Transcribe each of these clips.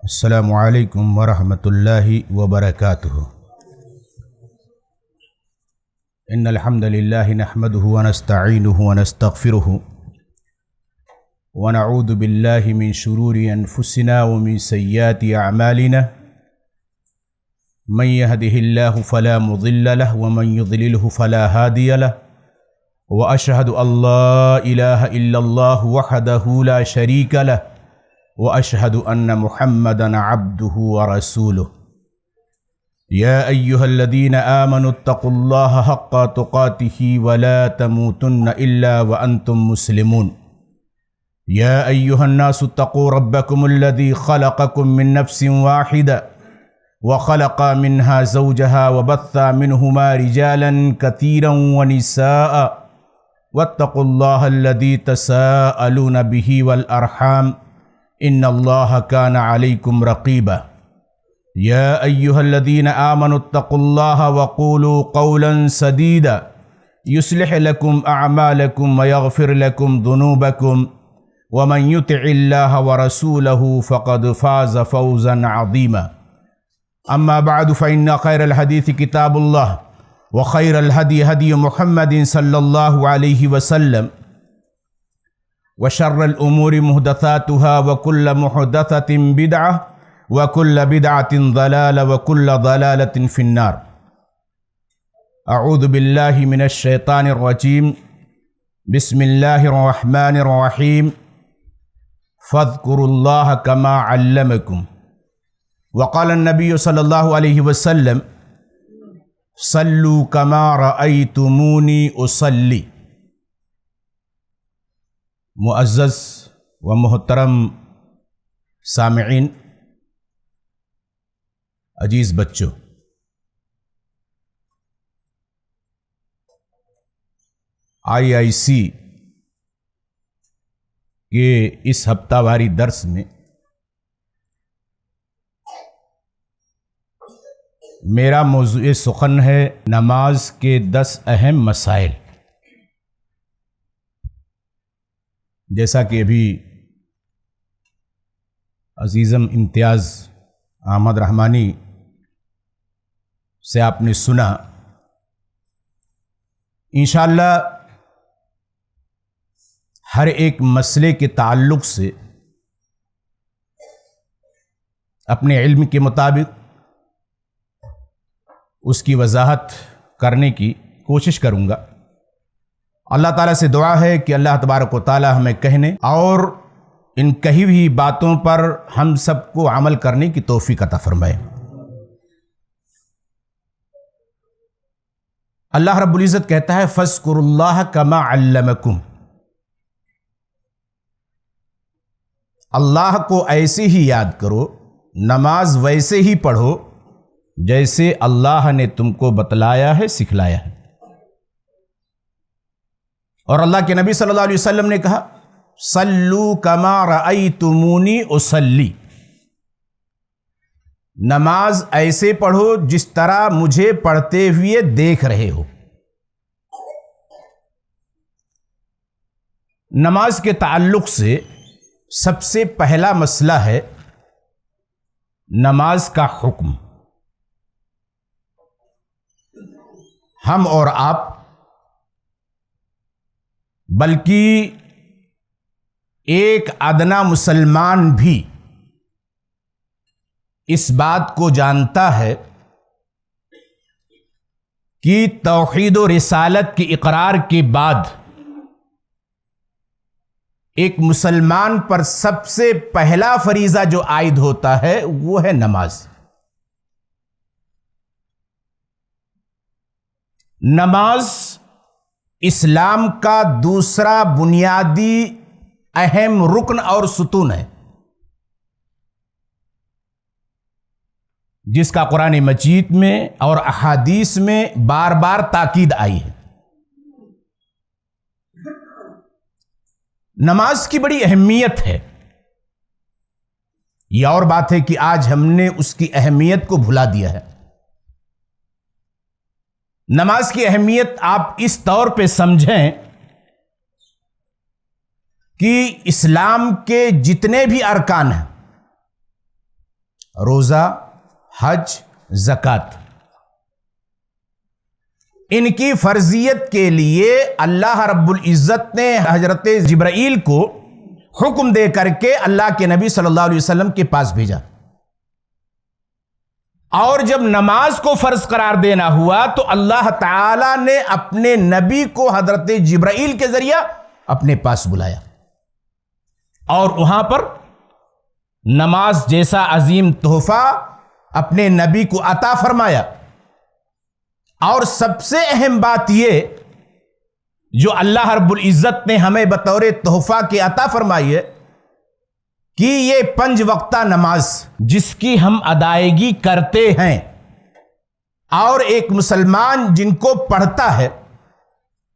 السلام علیکم ورحمۃ اللہ وبرکاتہ۔ ان الحمد للہ نحمده ونستعینه ونستغفره ونعوذ باللہ من شرور انفسنا ومن سیئات اعمالنا من يهده الله فلا مضل له ومن يضلله فلا هادي له واشهد ان لا اله الا الله وحده لا شريك له واشهد ان محمدا عبده ورسوله يا ايها الذين امنوا اتقوا الله حق تقاته ولا تموتن الا وانتم مسلمون يا ايها الناس اتقوا ربكم الذي خلقكم من نفس واحده وخلق منها زوجها وبث منهما رجالا كثيرا ونساء واتقوا الله الذي تساءلون به والارحام ان الله كان عليكم رقيبا يا ايها الذين امنوا اتقوا الله وقولوا قولا سديدا يصلح لكم اعمالكم ويغفر لكم ذنوبكم ومن يطع الله ورسوله فقد فاز فوزا عظيما اما بعد فان خير الحديث كتاب الله وخير الهدي هدي محمد صلى الله عليه وسلم وشر الامور محدثاتها وكل محدثة بدعة وكل بدعة ضلالة وكل ضلالة في النار۔ اعوذ باللہ من الشیطان الرجیم، بسم اللہ الرحمن الرحیم، فاذکروا اللہ کما علمکم، وقال النبی صلی اللہ علیہ وسلم صلوا کما رأیتمونی اصلی۔ معزز و محترم سامعین، عزیز بچوں، IIC کے اس ہفتہ واری درس میں میرا موضوع سخن ہے نماز کے 10 اہم مسائل۔ جیسا کہ ابھی عزیزم امتیاز احمد رحمانی سے آپ نے سنا، انشاءاللہ ہر ایک مسئلے کے تعلق سے اپنے علم کے مطابق اس کی وضاحت کرنے کی کوشش کروں گا۔ اللہ تعالیٰ سے دعا ہے کہ اللہ تبارک و تعالیٰ ہمیں کہنے اور ان کہی ہوئی باتوں پر ہم سب کو عمل کرنے کی توفیق عطا فرمائے۔ اللہ رب العزت کہتا ہے فاذکروا اللہ کما علمکم، اللہ کو ایسے ہی یاد کرو، نماز ویسے ہی پڑھو جیسے اللہ نے تم کو بتلایا ہے، سکھلایا ہے۔ اور اللہ کے نبی صلی اللہ علیہ وسلم نے کہا صلو کما رأیتمونی اصلی، نماز ایسے پڑھو جس طرح مجھے پڑھتے ہوئے دیکھ رہے ہو۔ نماز کے تعلق سے سب سے پہلا مسئلہ ہے نماز کا حکم۔ ہم اور آپ، بلکہ ایک ادنا مسلمان بھی اس بات کو جانتا ہے کہ توحید و رسالت کے اقرار کے بعد ایک مسلمان پر سب سے پہلا فریضہ جو عائد ہوتا ہے وہ ہے نماز۔ نماز اسلام کا دوسرا بنیادی اہم رکن اور ستون ہے، جس کا قرآن مجید میں اور احادیث میں بار بار تاکید آئی ہے۔ نماز کی بڑی اہمیت ہے، یہ اور بات ہے کہ آج ہم نے اس کی اہمیت کو بھلا دیا ہے۔ نماز کی اہمیت آپ اس طور پہ سمجھیں کہ اسلام کے جتنے بھی ارکان ہیں روزہ، حج، زکوٰۃ، ان کی فرضیت کے لیے اللہ رب العزت نے حضرت جبرائیل کو حکم دے کر کے اللہ کے نبی صلی اللہ علیہ وسلم کے پاس بھیجا، اور جب نماز کو فرض قرار دینا ہوا تو اللہ تعالی نے اپنے نبی کو حضرت جبرائیل کے ذریعہ اپنے پاس بلایا، اور وہاں پر نماز جیسا عظیم تحفہ اپنے نبی کو عطا فرمایا۔ اور سب سے اہم بات یہ جو اللہ رب العزت نے ہمیں بطور تحفہ کے عطا فرمائی ہے کہ یہ 5 وقتہ نماز جس کی ہم ادائیگی کرتے ہیں، اور ایک مسلمان جن کو پڑھتا ہے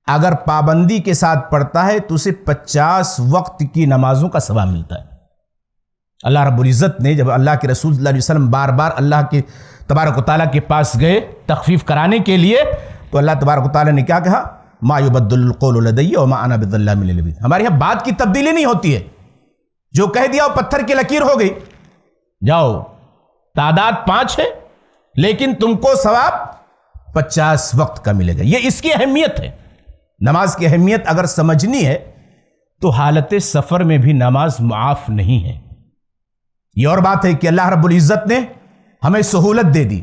اگر پابندی کے ساتھ پڑھتا ہے تو اسے 50 وقت کی نمازوں کا ثواب ملتا ہے۔ اللہ رب العزت نے جب اللہ کے رسول صلی اللہ علیہ وسلم بار بار اللہ کے تبارک و تعالیٰ کے پاس گئے تخفیف کرانے کے لیے تو اللہ تبارک و تعالیٰ نے کیا کہا؟ ما یبدل القول لدی وما انا بظلام للعبید۔ ہمارے یہاں بات کی تبدیلی نہیں ہوتی ہے، جو کہہ دیا وہ پتھر کی لکیر ہو گئی، جاؤ تعداد 5 ہے لیکن تم کو ثواب 50 وقت کا ملے گا۔ یہ اس کی اہمیت ہے۔ نماز کی اہمیت اگر سمجھنی ہے تو حالت سفر میں بھی نماز معاف نہیں ہے۔ یہ اور بات ہے کہ اللہ رب العزت نے ہمیں سہولت دے دی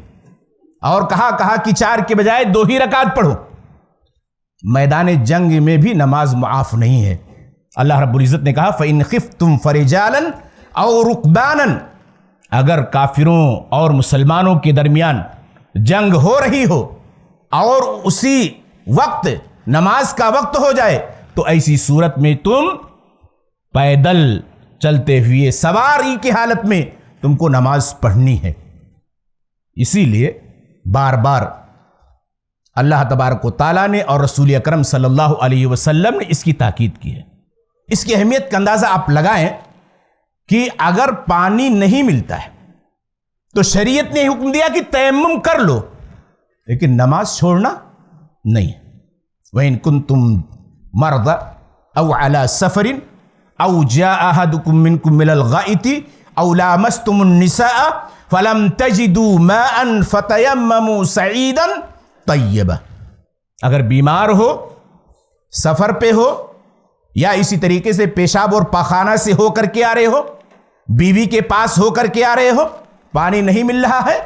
اور کہا کہ 4 کے بجائے 2 ہی رکعت پڑھو۔ میدان جنگ میں بھی نماز معاف نہیں ہے۔ اللہ رب العزت نے کہا فَإِنْ خِفْتُمْ فَرِجَالًا أَوْ رُكْبَانًا، اگر کافروں اور مسلمانوں کے درمیان جنگ ہو رہی ہو اور اسی وقت نماز کا وقت ہو جائے تو ایسی صورت میں تم پیدل چلتے ہوئے سواری کی حالت میں تم کو نماز پڑھنی ہے۔ اسی لیے بار بار اللہ تبارک و تعالیٰ نے اور رسول اکرم صلی اللہ علیہ وسلم نے اس کی تاکید کی ہے۔ اس کی اہمیت کا اندازہ آپ لگائیں کہ اگر پانی نہیں ملتا ہے تو شریعت نے حکم دیا کہ تیمم کر لو، لیکن نماز چھوڑنا نہیں۔ وَإِن كُنتُم مَرْضَىٰ أَوْ عَلَىٰ سَفَرٍ أَوْ جَاءَ أَحَدُكُم مِّنكُم مِّنَ الْغَائِطِ أَوْ لَامَسْتُمُ النِّسَاءَ فَلَمْ تَجِدُوا مَاءً فَتَيَمَّمُوا صَعِيدًا طَيِّبًا، اگر بیمار ہو، سفر پہ ہو، یا اسی طریقے سے پیشاب اور پاخانہ سے ہو کر کے آ رہے ہو، بیوی کے پاس ہو کر کے آ رہے ہو، پانی نہیں مل رہا ہے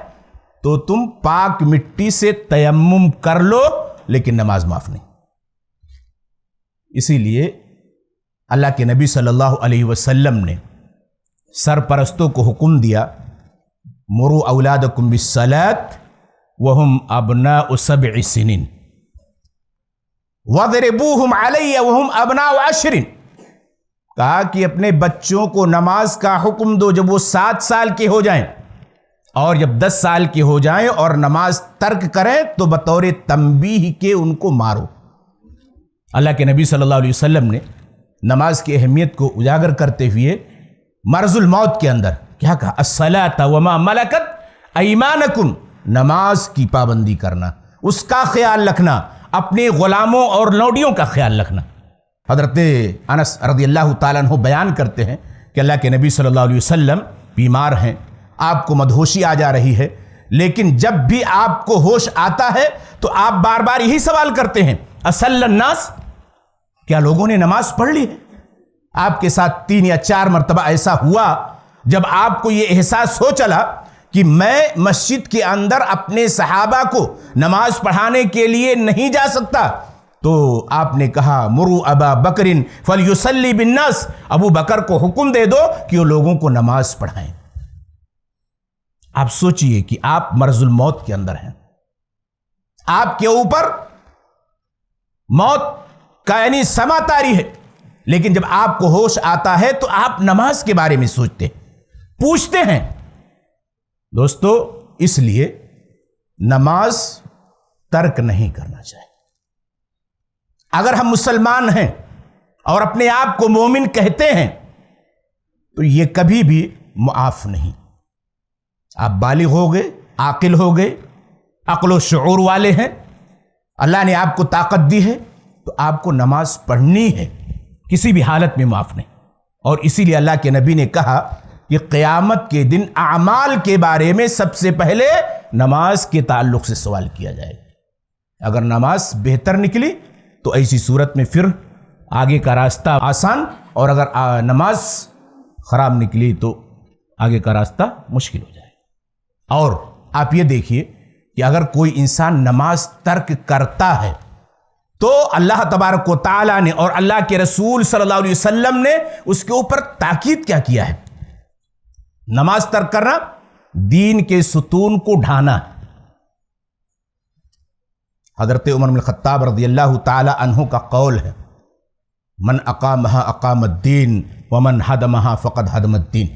تو تم پاک مٹی سے تیمم کر لو، لیکن نماز معاف نہیں۔ اسی لیے اللہ کے نبی صلی اللہ علیہ وسلم نے سرپرستوں کو حکم دیا مروا اولادکم بالصلاۃ وہم ابناء 7 سنین وَضْرِبُوهُمْ عَلَيَّ وَهُمْ أَبْنَاءُ 10، کہا کہ اپنے بچوں کو نماز کا حکم دو جب وہ 7 سال کے ہو جائیں، اور جب 10 سال کے ہو جائیں اور نماز ترک کریں تو بطور تنبیہ کے ان کو مارو۔ اللہ کے نبی صلی اللہ علیہ وسلم نے نماز کی اہمیت کو اجاگر کرتے ہوئے مرض الموت کے اندر کیا کہا؟ الصلاۃ وما ملکت ایمانکم، نماز کی پابندی کرنا، اس کا خیال رکھنا، اپنے غلاموں اور لوڈیوں کا خیال رکھنا۔ حضرت انس رضی اللہ تعالیٰ عنہ بیان کرتے ہیں کہ اللہ کے نبی صلی اللہ علیہ وسلم بیمار ہیں، آپ کو مدہوشی آ جا رہی ہے، لیکن جب بھی آپ کو ہوش آتا ہے تو آپ بار بار یہی سوال کرتے ہیں اصلی الناس، کیا لوگوں نے نماز پڑھ لی ہے؟ آپ کے ساتھ 3 یا 4 مرتبہ ایسا ہوا جب آپ کو یہ احساس ہو چلا کہ میں مسجد کے اندر اپنے صحابہ کو نماز پڑھانے کے لیے نہیں جا سکتا، تو آپ نے کہا مروا ابا بکر فلیصلی بالناس، ابو بکر کو حکم دے دو کہ وہ لوگوں کو نماز پڑھائیں۔ آپ سوچئے کہ آپ مرض الموت کے اندر ہیں، آپ کے اوپر موت کا یعنی سما طاری ہے، لیکن جب آپ کو ہوش آتا ہے تو آپ نماز کے بارے میں سوچتے پوچھتے ہیں۔ دوستو اس لیے نماز ترک نہیں کرنا چاہیے۔ اگر ہم مسلمان ہیں اور اپنے آپ کو مومن کہتے ہیں تو یہ کبھی بھی معاف نہیں۔ آپ بالغ ہو گئے، عاقل ہو گئے، عقل و شعور والے ہیں، اللہ نے آپ کو طاقت دی ہے تو آپ کو نماز پڑھنی ہے، کسی بھی حالت میں معاف نہیں۔ اور اسی لیے اللہ کے نبی نے کہا کہ قیامت کے دن اعمال کے بارے میں سب سے پہلے نماز کے تعلق سے سوال کیا جائے گا۔ اگر نماز بہتر نکلی تو ایسی صورت میں پھر آگے کا راستہ آسان، اور اگر نماز خراب نکلی تو آگے کا راستہ مشکل ہو جائے۔ اور آپ یہ دیکھیے کہ اگر کوئی انسان نماز ترک کرتا ہے تو اللہ تبارک و تعالیٰ نے اور اللہ کے رسول صلی اللہ علیہ وسلم نے اس کے اوپر تاکید کیا کیا ہے؟ نماز ترک کرنا دین کے ستون کو ڈھانا۔ حضرت عمر بن الخطاب رضی اللہ تعالی عنہ کا قول ہے، من اقامہا اقام الدین ومن ہدمہا فقد ہدم الدین۔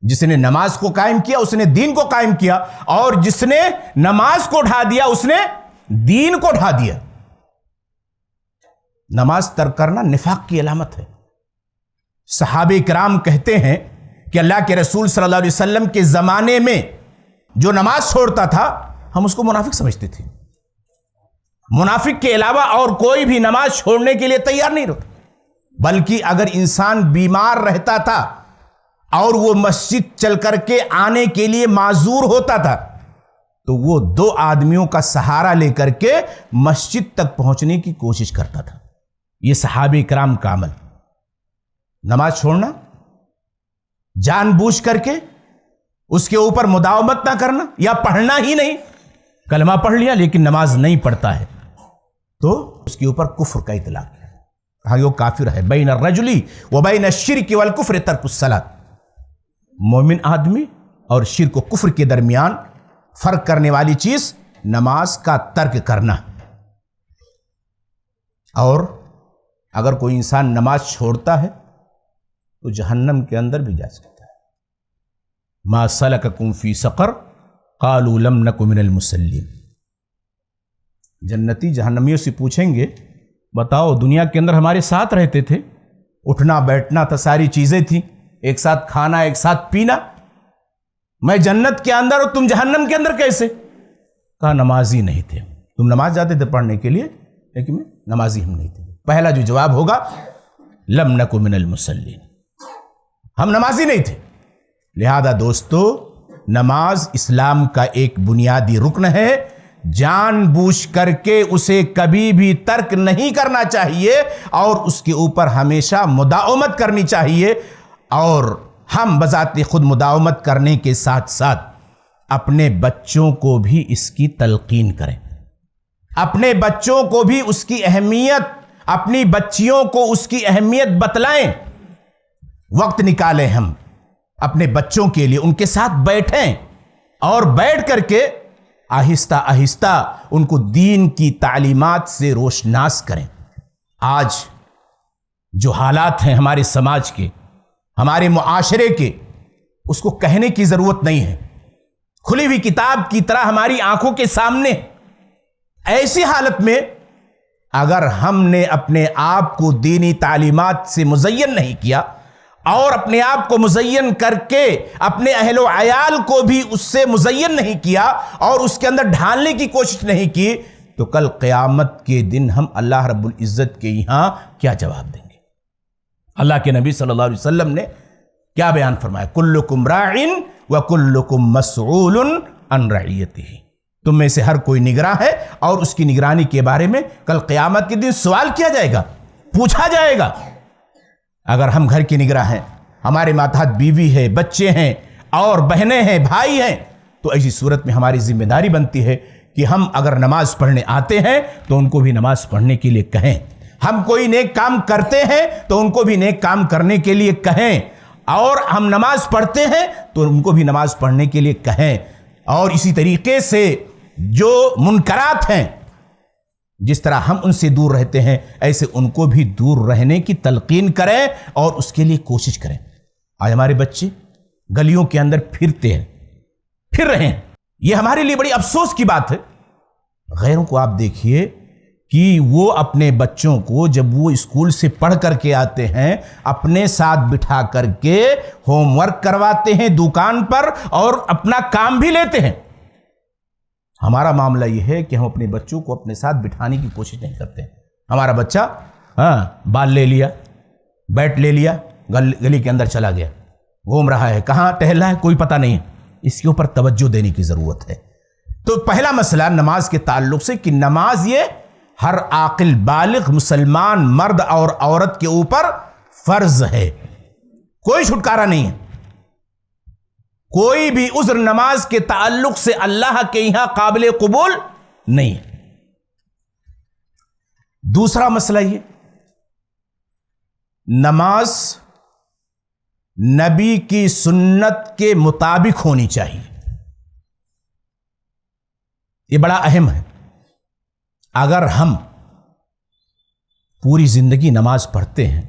جس نے نماز کو قائم کیا اس نے دین کو قائم کیا، اور جس نے نماز کو ڈھا دیا اس نے دین کو ڈھا دیا۔ نماز ترک کرنا نفاق کی علامت ہے۔ صحابہ کرام کہتے ہیں کہ اللہ کے رسول صلی اللہ علیہ وسلم کے زمانے میں جو نماز چھوڑتا تھا ہم اس کو منافق سمجھتے تھے۔ منافق کے علاوہ اور کوئی بھی نماز چھوڑنے کے لیے تیار نہیں رہتا، بلکہ اگر انسان بیمار رہتا تھا اور وہ مسجد چل کر کے آنے کے لیے معذور ہوتا تھا تو وہ 2 آدمیوں کا سہارا لے کر کے مسجد تک پہنچنے کی کوشش کرتا تھا۔ یہ صحابہ کرام کا عمل۔ نماز چھوڑنا جان بوجھ کر کے اس کے اوپر مداومت نہ کرنا، یا پڑھنا ہی نہیں، کلمہ پڑھ لیا لیکن نماز نہیں پڑھتا ہے تو اس کے اوپر کفر کا اطلاق ہے، کہا وہ کافر ہے۔ بین الرجل و بین الشرک والکفر ترک الصلاۃ۔ مومن آدمی اور شرک و کفر کے درمیان فرق کرنے والی چیز نماز کا ترک کرنا۔ اور اگر کوئی انسان نماز چھوڑتا ہے تو جہنم کے اندر بھی جا سکتا ہے۔ ما سلککم فی سقر قالوا لم نک من المصلین۔ جنتی جہنمیوں سے پوچھیں گے بتاؤ دنیا کے اندر ہمارے ساتھ رہتے تھے، اٹھنا بیٹھنا تھا، ساری چیزیں تھیں، ایک ساتھ کھانا ایک ساتھ پینا، میں جنت کے اندر اور تم جہنم کے اندر کیسے؟ کہا نمازی نہیں تھے۔ تم نماز جاتے تھے پڑھنے کے لیے لیکن نمازی ہم نہیں تھے۔ پہلا جو جواب ہوگا لم نک من المصلین، ہم نمازی نہیں تھے۔ لہذا دوستو نماز اسلام کا ایک بنیادی رکن ہے، جان بوجھ کر کے اسے کبھی بھی ترک نہیں کرنا چاہیے اور اس کے اوپر ہمیشہ مداومت کرنی چاہیے۔ اور ہم بذات خود مداومت کرنے کے ساتھ ساتھ اپنے بچوں کو بھی اس کی تلقین کریں، اپنے بچوں کو بھی اس کی اہمیت، اپنی بچیوں کو اس کی اہمیت بتلائیں۔ وقت نکالیں ہم اپنے بچوں کے لیے، ان کے ساتھ بیٹھیں اور بیٹھ کر کے آہستہ آہستہ ان کو دین کی تعلیمات سے روشناس کریں۔ آج جو حالات ہیں ہمارے سماج کے، ہمارے معاشرے کے، اس کو کہنے کی ضرورت نہیں ہے، کھلی ہوئی کتاب کی طرح ہماری آنکھوں کے سامنے۔ ایسی حالت میں اگر ہم نے اپنے آپ کو دینی تعلیمات سے مزین نہیں کیا اور اپنے آپ کو مزین کر کے اپنے اہل و عیال کو بھی اس سے مزین نہیں کیا اور اس کے اندر ڈھالنے کی کوشش نہیں کی تو کل قیامت کے دن ہم اللہ رب العزت کے یہاں کیا جواب دیں گے؟ اللہ کے نبی صلی اللہ علیہ وسلم نے کیا بیان فرمایا؟ کلکم راعٍ وکلکم مسئول عن رعیتہ۔ تم میں سے ہر کوئی نگراں ہے اور اس کی نگرانی کے بارے میں کل قیامت کے دن سوال کیا جائے گا، پوچھا جائے گا۔ اگر ہم گھر کی نگراں ہیں، ہمارے ماتحت بیوی ہے، بچے ہیں اور بہنیں ہیں، بھائی ہیں، تو ایسی صورت میں ہماری ذمہ داری بنتی ہے کہ ہم اگر نماز پڑھنے آتے ہیں تو ان کو بھی نماز پڑھنے کے لیے کہیں، ہم کوئی نیک کام کرتے ہیں تو ان کو بھی نیک کام کرنے کے لیے کہیں، اور ہم نماز پڑھتے ہیں تو ان کو بھی نماز پڑھنے کے لیے کہیں۔ اور اسی طریقے سے جو منکرات ہیں، جس طرح ہم ان سے دور رہتے ہیں ایسے ان کو بھی دور رہنے کی تلقین کریں اور اس کے لیے کوشش کریں۔ آج ہمارے بچے گلیوں کے اندر پھر رہے ہیں، یہ ہمارے لیے بڑی افسوس کی بات ہے۔ غیروں کو آپ دیکھیے کہ وہ اپنے بچوں کو جب وہ اسکول سے پڑھ کر کے آتے ہیں اپنے ساتھ بٹھا کر کے ہوم ورک کرواتے ہیں دکان پر اور اپنا کام بھی لیتے ہیں۔ ہمارا معاملہ یہ ہے کہ ہم اپنے بچوں کو اپنے ساتھ بٹھانے کی کوشش نہیں کرتے ہیں۔ ہمارا بچہ بال لے لیا، بیٹ لے لیا، گلی کے اندر چلا گیا، گھوم رہا ہے، کہاں ٹہل رہا ہے کوئی پتہ نہیں ہے، اس کے اوپر توجہ دینے کی ضرورت ہے۔ تو پہلا مسئلہ نماز کے تعلق سے کہ نماز یہ ہر عاقل بالغ مسلمان مرد اور عورت کے اوپر فرض ہے، کوئی چھٹکارا نہیں ہے، کوئی بھی عذر نماز کے تعلق سے اللہ کے یہاں قابل قبول نہیں ہے۔ دوسرا مسئلہ یہ، نماز نبی کی سنت کے مطابق ہونی چاہیے، یہ بڑا اہم ہے۔ اگر ہم پوری زندگی نماز پڑھتے ہیں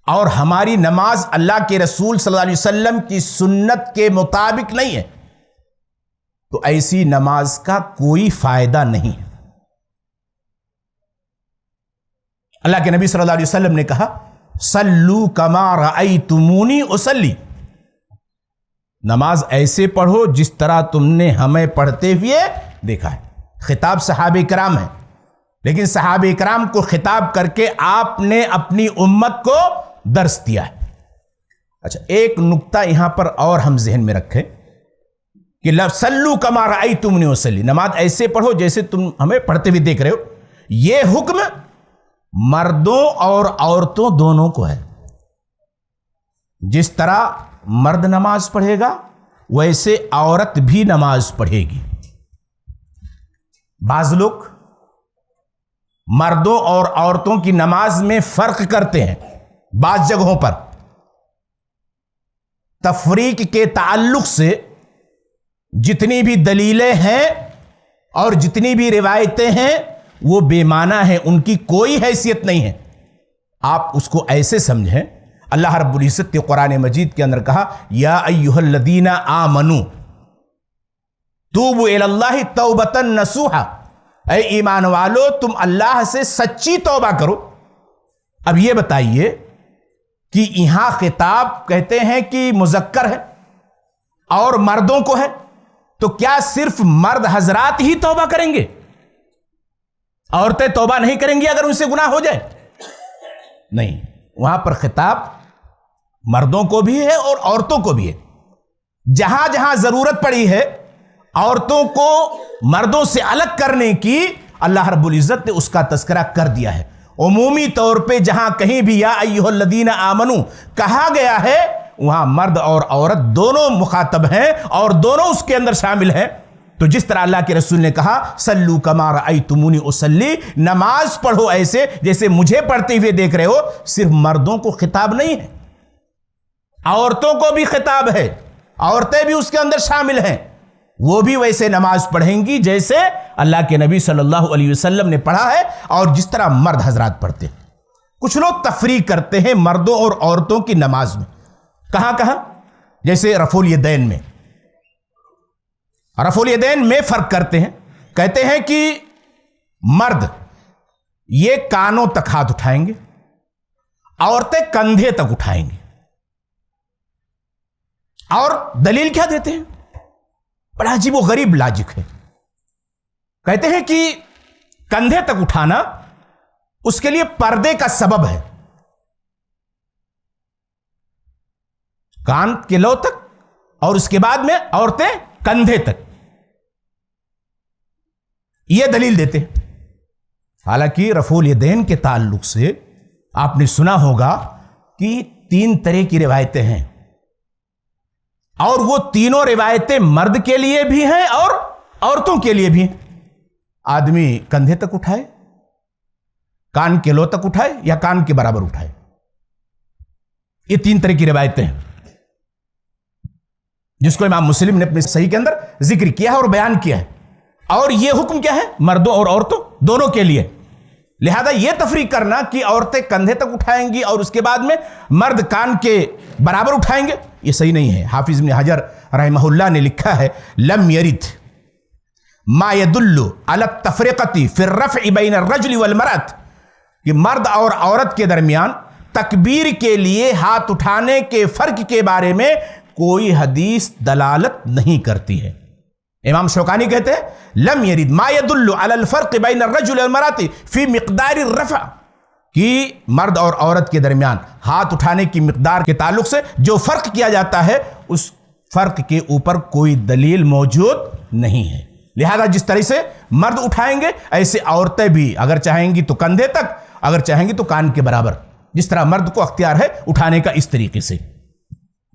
اور ہماری نماز اللہ کے رسول صلی اللہ علیہ وسلم کی سنت کے مطابق نہیں ہے تو ایسی نماز کا کوئی فائدہ نہیں ہے۔ اللہ کے نبی صلی اللہ علیہ وسلم نے کہا صلو کما رأیتمونی اصلی، نماز ایسے پڑھو جس طرح تم نے ہمیں پڑھتے ہوئے دیکھا ہے۔ خطاب صحابہ کرام ہے، لیکن صحابہ کرام کو خطاب کر کے آپ نے اپنی امت کو درس دیا ہے۔ اچھا، ایک نقطہ یہاں پر اور ہم ذہن میں رکھیں کہ صلو کما رأیتمونی اصلی، نماز ایسے پڑھو جیسے تم ہمیں پڑھتے ہوئے دیکھ رہے ہو، یہ حکم مردوں اور عورتوں دونوں کو ہے۔ جس طرح مرد نماز پڑھے گا ویسے عورت بھی نماز پڑھے گی۔ بعض لوگ مردوں اور عورتوں کی نماز میں فرق کرتے ہیں، بعض جگہوں پر تفریق کے تعلق سے جتنی بھی دلیلیں ہیں اور جتنی بھی روایتیں ہیں وہ بے معنی ہیں، ان کی کوئی حیثیت نہیں ہے۔ آپ اس کو ایسے سمجھیں، اللہ رب العزت نے قرآن مجید کے اندر کہا یا ایھا الذین آمنوا توبوا الی اللہ توبۃ نصوحا، اے ایمان والو تم اللہ سے سچی توبہ کرو۔ اب یہ بتائیے کہ یہاں خطاب کہتے ہیں کہ مذکر ہے اور مردوں کو ہے، تو کیا صرف مرد حضرات ہی توبہ کریں گے؟ عورتیں توبہ نہیں کریں گی اگر ان سے گناہ ہو جائے؟ نہیں، وہاں پر خطاب مردوں کو بھی ہے اور عورتوں کو بھی ہے۔ جہاں جہاں ضرورت پڑی ہے عورتوں کو مردوں سے الگ کرنے کی، اللہ رب العزت نے اس کا تذکرہ کر دیا ہے۔ عمومی طور پہ جہاں کہیں بھی یا ایھا الذین آمنوا کہا گیا ہے وہاں مرد اور عورت دونوں مخاطب ہیں اور دونوں اس کے اندر شامل ہیں۔ تو جس طرح اللہ کے رسول نے کہا صلو کما رأیتمونی اصلی، نماز پڑھو ایسے جیسے مجھے پڑھتے ہوئے دیکھ رہے ہو، صرف مردوں کو خطاب نہیں ہے، عورتوں کو بھی خطاب ہے، عورتیں بھی اس کے اندر شامل ہیں، وہ بھی ویسے نماز پڑھیں گی جیسے اللہ کے نبی صلی اللہ علیہ وسلم نے پڑھا ہے اور جس طرح مرد حضرات پڑھتے ہیں۔ کچھ لوگ تفریق کرتے ہیں مردوں اور عورتوں کی نماز میں، کہاں کہاں؟ جیسے رفع الیدین میں، رفع الیدین میں فرق کرتے ہیں، کہتے ہیں کہ مرد یہ کانوں تک ہاتھ اٹھائیں گے، عورتیں کندھے تک اٹھائیں گے، اور دلیل کیا دیتے ہیں؟ بڑا عجیب و غریب لاجک ہے۔ کہتے ہیں کہ کندھے تک اٹھانا اس کے لیے پردے کا سبب ہے، کان کے لو تک اور اس کے بعد میں عورتیں کندھے تک، یہ دلیل دیتے ہیں۔ حالانکہ رفع الیدین کے تعلق سے آپ نے سنا ہوگا کہ 3 طرح کی روایتیں ہیں، اور وہ تینوں روایتیں مرد کے لیے بھی ہیں اور عورتوں کے لیے بھی ہیں۔ آدمی کندھے تک اٹھائے، کان کے لو تک اٹھائے یا کان کے برابر اٹھائے، یہ 3 طرح کی روایتیں ہیں جس کو امام مسلم نے اپنے صحیح کے اندر ذکر کیا ہے اور بیان کیا ہے، اور یہ حکم کیا ہے؟ مردوں اور عورتوں دونوں کے لیے۔ لہذا یہ تفریق کرنا کہ عورتیں کندھے تک اٹھائیں گی اور اس کے بعد میں مرد کان کے برابر اٹھائیں گے، یہ صحیح نہیں ہے۔ حافظ ابن حجر رحمہ اللہ نے لکھا ہے لم یرد ما يدل على التفرقة في الرفع بين الرجل والمرأة، کہ مرد اور عورت کے درمیان تکبیر کے لیے ہاتھ اٹھانے کے فرق کے بارے میں کوئی حدیث دلالت نہیں کرتی ہے۔ امام شوکانی کہتے ہیں لم یرد ما يدل على الفرق بين الرجل والمرأة في مقدار الرفع، کہ مرد اور عورت کے درمیان ہاتھ اٹھانے کی مقدار کے تعلق سے جو فرق کیا جاتا ہے اس فرق کے اوپر کوئی دلیل موجود نہیں ہے. لہذا جس طرح سے مرد اٹھائیں گے ایسے عورتیں بھی اگر چاہیں گی تو کندھے تک، اگر چاہیں گی تو کان کے برابر، جس طرح مرد کو اختیار ہے اٹھانے کا اس طریقے سے.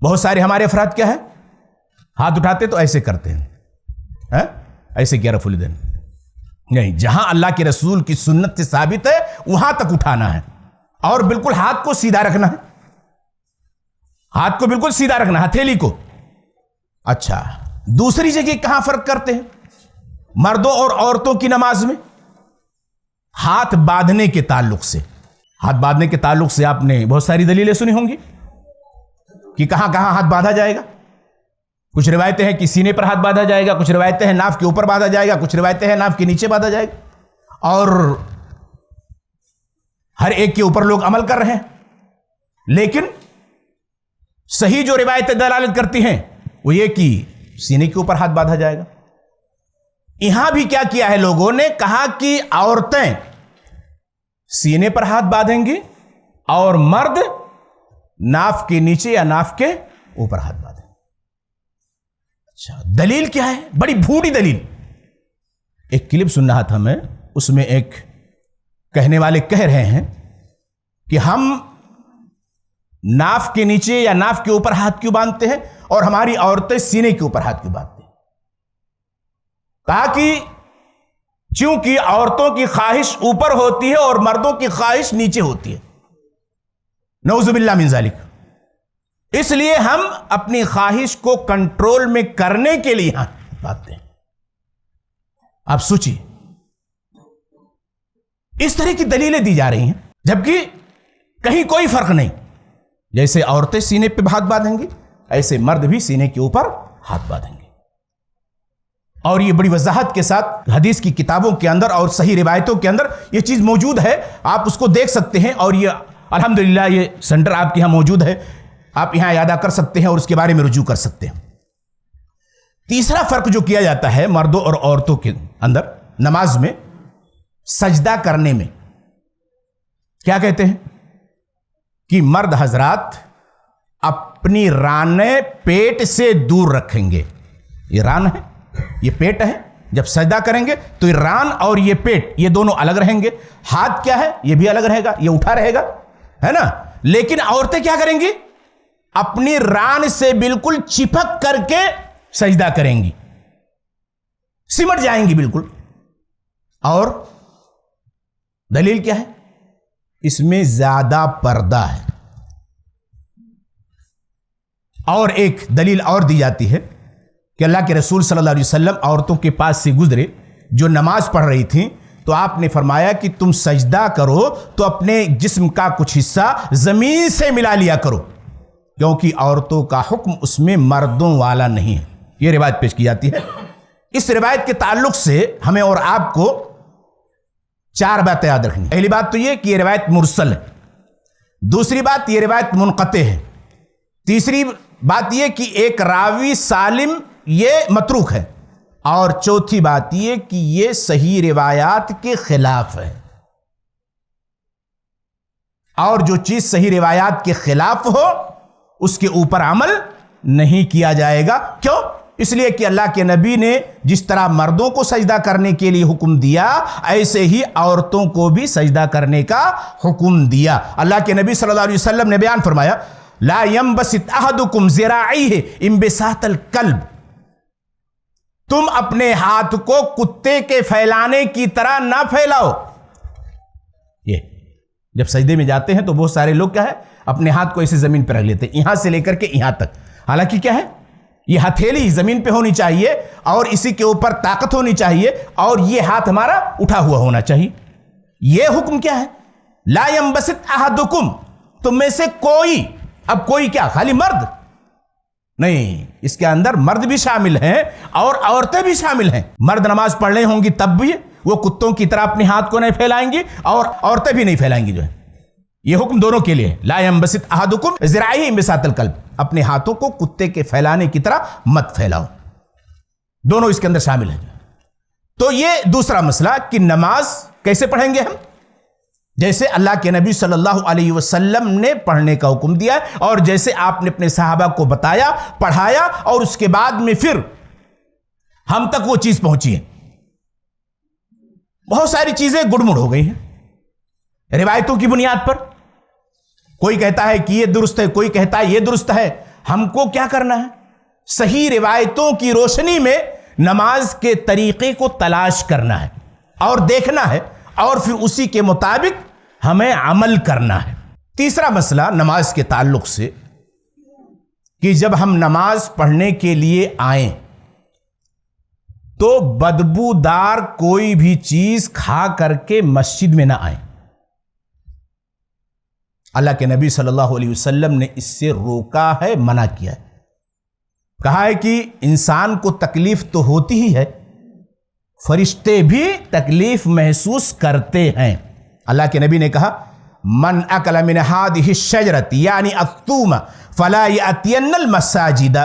بہت سارے ہمارے افراد کیا ہے، ہاتھ اٹھاتے تو ایسے کرتے ہیں، ایسے کیا رفع الیدین نہیں. جہاں اللہ کے رسول کی سنت سے ثابت ہے وہاں تک اٹھانا ہے، اور بالکل ہاتھ کو سیدھا رکھنا ہے، ہاتھ کو بالکل سیدھا رکھنا، ہتھیلی کو. اچھا، دوسری جگہ کہاں فرق کرتے ہیں مردوں اور عورتوں کی نماز میں؟ ہاتھ باندھنے کے تعلق سے. ہاتھ باندھنے کے تعلق سے آپ نے بہت ساری دلیلیں سنی ہوں گی کہ کہاں کہاں ہاتھ باندھا جائے گا. کچھ روایتیں ہیں کہ سینے پر ہاتھ باندھا جائے گا، کچھ روایتیں ہیں ناف کے اوپر باندھا جائے گا، کچھ روایتیں ہیں ناف کے نیچے باندھا جائے گا. اور ہر ایک کے اوپر لوگ عمل کر رہے ہیں، لیکن صحیح جو روایتیں دلالت کرتی ہیں وہ یہ کہ سینے کے اوپر ہاتھ باندھا جائے گا. یہاں بھی کیا کیا ہے لوگوں نے، کہا کہ عورتیں سینے پر ہاتھ باندھیں گی اور مرد ناف کے نیچے یا ناف کے اوپر ہاتھ باندھیں. اچھا، دلیل کیا ہے؟ بڑی بھوڑی دلیل. ایک کلپ سن رہا تھا میں، اس میں ایک کہنے والے کہہ رہے ہیں کہ ہم ناف کے نیچے یا ناف کے اوپر ہاتھ کیوں باندھتے ہیں اور ہماری عورتیں سینے کے اوپر ہاتھ کیوں باندھتے ہیں؟ کہا کہ چونکہ عورتوں کی خواہش اوپر ہوتی ہے اور مردوں کی خواہش نیچے ہوتی ہے، نعوذ باللہ من ذالک. اس لیے ہم اپنی خواہش کو کنٹرول میں کرنے کے لیے باندھتے ہیں. آپ سوچیے، اس طرح کی دلیلیں دی جا رہی ہیں جبکہ کہیں کوئی فرق نہیں. جیسے عورتیں سینے پہ ہاتھ باندھیں گی ایسے مرد بھی سینے کے اوپر ہاتھ باندھیں گے. اور یہ بڑی وضاحت کے ساتھ حدیث کی کتابوں کے اندر اور صحیح روایتوں کے اندر یہ چیز موجود ہے، آپ اس کو دیکھ سکتے ہیں. اور یہ الحمدللہ یہ سینٹر آپ کے یہاں موجود ہے، آپ یہاں اعادہ کر سکتے ہیں اور اس کے بارے میں رجوع کر سکتے ہیں. تیسرا فرق جو کیا جاتا ہے مردوں اور عورتوں کے اندر نماز میں، سجدہ کرنے میں کیا کہتے ہیں کہ مرد حضرات اپنی رانیں پیٹ سے دور رکھیں گے. یہ ران ہے، یہ پیٹ ہے. جب سجدہ کریں گے تو یہ ران اور یہ پیٹ یہ دونوں الگ رہیں گے. ہاتھ کیا ہے، یہ بھی الگ رہے گا، یہ اٹھا رہے گا، ہے نا. لیکن عورتیں کیا کریں گی، اپنی ران سے بالکل چپک کر کے سجدہ کریں گی، سمٹ جائیں گی بالکل. اور دلیل کیا ہے؟ اس میں زیادہ پردہ ہے. اور ایک دلیل اور دی جاتی ہے کہ اللہ کے رسول صلی اللہ علیہ وسلم عورتوں کے پاس سے گزرے جو نماز پڑھ رہی تھیں، تو آپ نے فرمایا کہ تم سجدہ کرو تو اپنے جسم کا کچھ حصہ زمین سے ملا لیا کرو، کیونکہ عورتوں کا حکم اس میں مردوں والا نہیں ہے. یہ روایت پیش کی جاتی ہے. اس روایت کے تعلق سے ہمیں اور آپ کو 4 باتیں یاد رکھنی. پہلی بات تو یہ کہ یہ روایت مرسل ہے. دوسری بات یہ روایت منقطع ہے. تیسری بات یہ کہ ایک راوی سالم یہ متروک ہے. اور چوتھی بات یہ کہ یہ صحیح روایات کے خلاف ہے. اور جو چیز صحیح روایات کے خلاف ہو اس کے اوپر عمل نہیں کیا جائے گا. کیوں؟ اس لیے کہ اللہ کے نبی نے جس طرح مردوں کو سجدہ کرنے کے لیے حکم دیا ایسے ہی عورتوں کو بھی سجدہ کرنے کا حکم دیا. اللہ کے نبی صلی اللہ علیہ وسلم نے بیان فرمایا لا ينبسط احدكم ذراعيه انبساط الكلب. تم اپنے ہاتھ کو کتے کے پھیلانے کی طرح نہ پھیلاؤ. یہ جب سجدے میں جاتے ہیں تو بہت سارے لوگ کیا ہے اپنے ہاتھ کو ایسے زمین پہ رکھ لیتے ہیں، یہاں سے لے کر کے یہاں تک. حالانکہ کیا ہے یہ ہتھیلی زمین پہ ہونی چاہیے اور اسی کے اوپر طاقت ہونی چاہیے اور یہ ہاتھ ہمارا اٹھا ہوا ہونا چاہیے. یہ حکم کیا ہے؟ لا ينبسط احدكم، تم میں سے کوئی. اب کوئی کیا خالی مرد نہیں، اس کے اندر مرد بھی شامل ہیں اور عورتیں بھی شامل ہیں. مرد نماز پڑھ رہے ہوں گی تب بھی وہ کتوں کی طرح اپنے ہاتھ کو نہیں پھیلائیں گی اور عورتیں بھی نہیں پھیلائیں گی. جو ہے یہ حکم دونوں کے لیے لا ينبسط احدكم ذراعيه انبساط الكلب. اپنے ہاتھوں کو کتے کے پھیلانے کی طرح مت پھیلاؤ. دونوں اس کے اندر شامل ہیں. تو یہ دوسرا مسئلہ کہ نماز کیسے پڑھیں گے ہم؟ جیسے اللہ کے نبی صلی اللہ علیہ وسلم نے پڑھنے کا حکم دیا اور جیسے آپ نے اپنے صحابہ کو بتایا، پڑھایا، اور اس کے بعد میں پھر ہم تک وہ چیز پہنچی ہے۔ بہت ساری چیزیں گڑمڑ ہو گئی ہیں روایتوں کی بنیاد پر، کوئی کہتا ہے کہ یہ درست ہے، کوئی کہتا ہے یہ درست ہے۔ ہم کو کیا کرنا ہے؟ صحیح روایتوں کی روشنی میں نماز کے طریقے کو تلاش کرنا ہے اور دیکھنا ہے، اور پھر اسی کے مطابق ہمیں عمل کرنا ہے۔ تیسرا مسئلہ نماز کے تعلق سے کہ جب ہم نماز پڑھنے کے لیے آئیں تو بدبودار کوئی بھی چیز کھا کر کے مسجد میں نہ آئیں۔ اللہ کے نبی صلی اللہ علیہ وسلم نے اس سے روکا ہے، منع کیا ہے، کہا ہے کہ انسان کو تکلیف تو ہوتی ہی ہے، فرشتے بھی تکلیف محسوس کرتے ہیں۔ اللہ کے نبی نے کہا من اکل من هذه الشجرة یعنی الثوم فلا یأتین المساجد،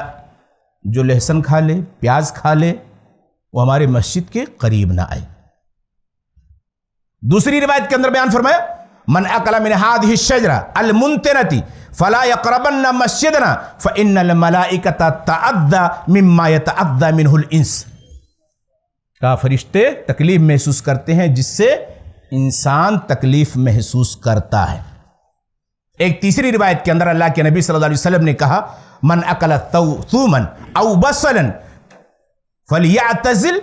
جو لہسن کھا لے، پیاز کھا لے، وہ ہمارے مسجد کے قریب نہ آئے۔ دوسری روایت کے اندر بیان فرمایا من اکل من هذه الشجرة المنتنة فلا يقربن مسجدنا فإن الملائکۃ تتأذى مما يتأذى منه الانس، کہا فرشتے تکلیف محسوس کرتے ہیں جس سے انسان تکلیف محسوس کرتا ہے۔ ایک تیسری روایت کے اندر اللہ کے نبی صلی اللہ علیہ وسلم نے کہا من اکل ثوما او بصلا فلیعتزل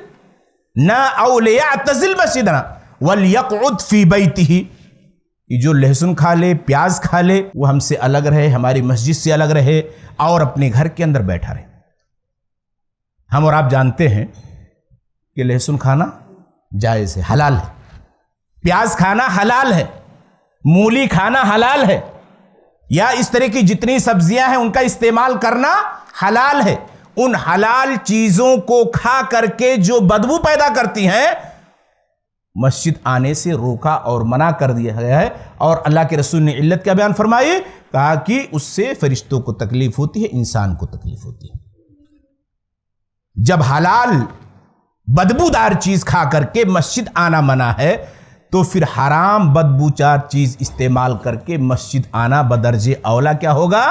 نا او لیعتزل مسجدنا ولیقعد فی بیتہ، یہ جو لہسن کھا لے، پیاز کھا لے، وہ ہم سے الگ رہے، ہماری مسجد سے الگ رہے، اور اپنے گھر کے اندر بیٹھا رہے۔ ہم اور آپ جانتے ہیں کہ لہسن کھانا جائز ہے، حلال ہے، پیاز کھانا حلال ہے، مولی کھانا حلال ہے، یا اس طرح کی جتنی سبزیاں ہیں ان کا استعمال کرنا حلال ہے۔ ان حلال چیزوں کو کھا کر کے جو بدبو پیدا کرتی ہیں، مسجد آنے سے روکا اور منع کر دیا گیا ہے، اور اللہ کے رسول نے علت کیا بیان فرمائی؟ کہا کہ اس سے فرشتوں کو تکلیف ہوتی ہے، انسان کو تکلیف ہوتی ہے۔ جب حلال بدبودار چیز کھا کر کے مسجد آنا منع ہے تو پھر حرام بدبوچار چیز استعمال کر کے مسجد آنا بدرجہ اولا کیا ہوگا؟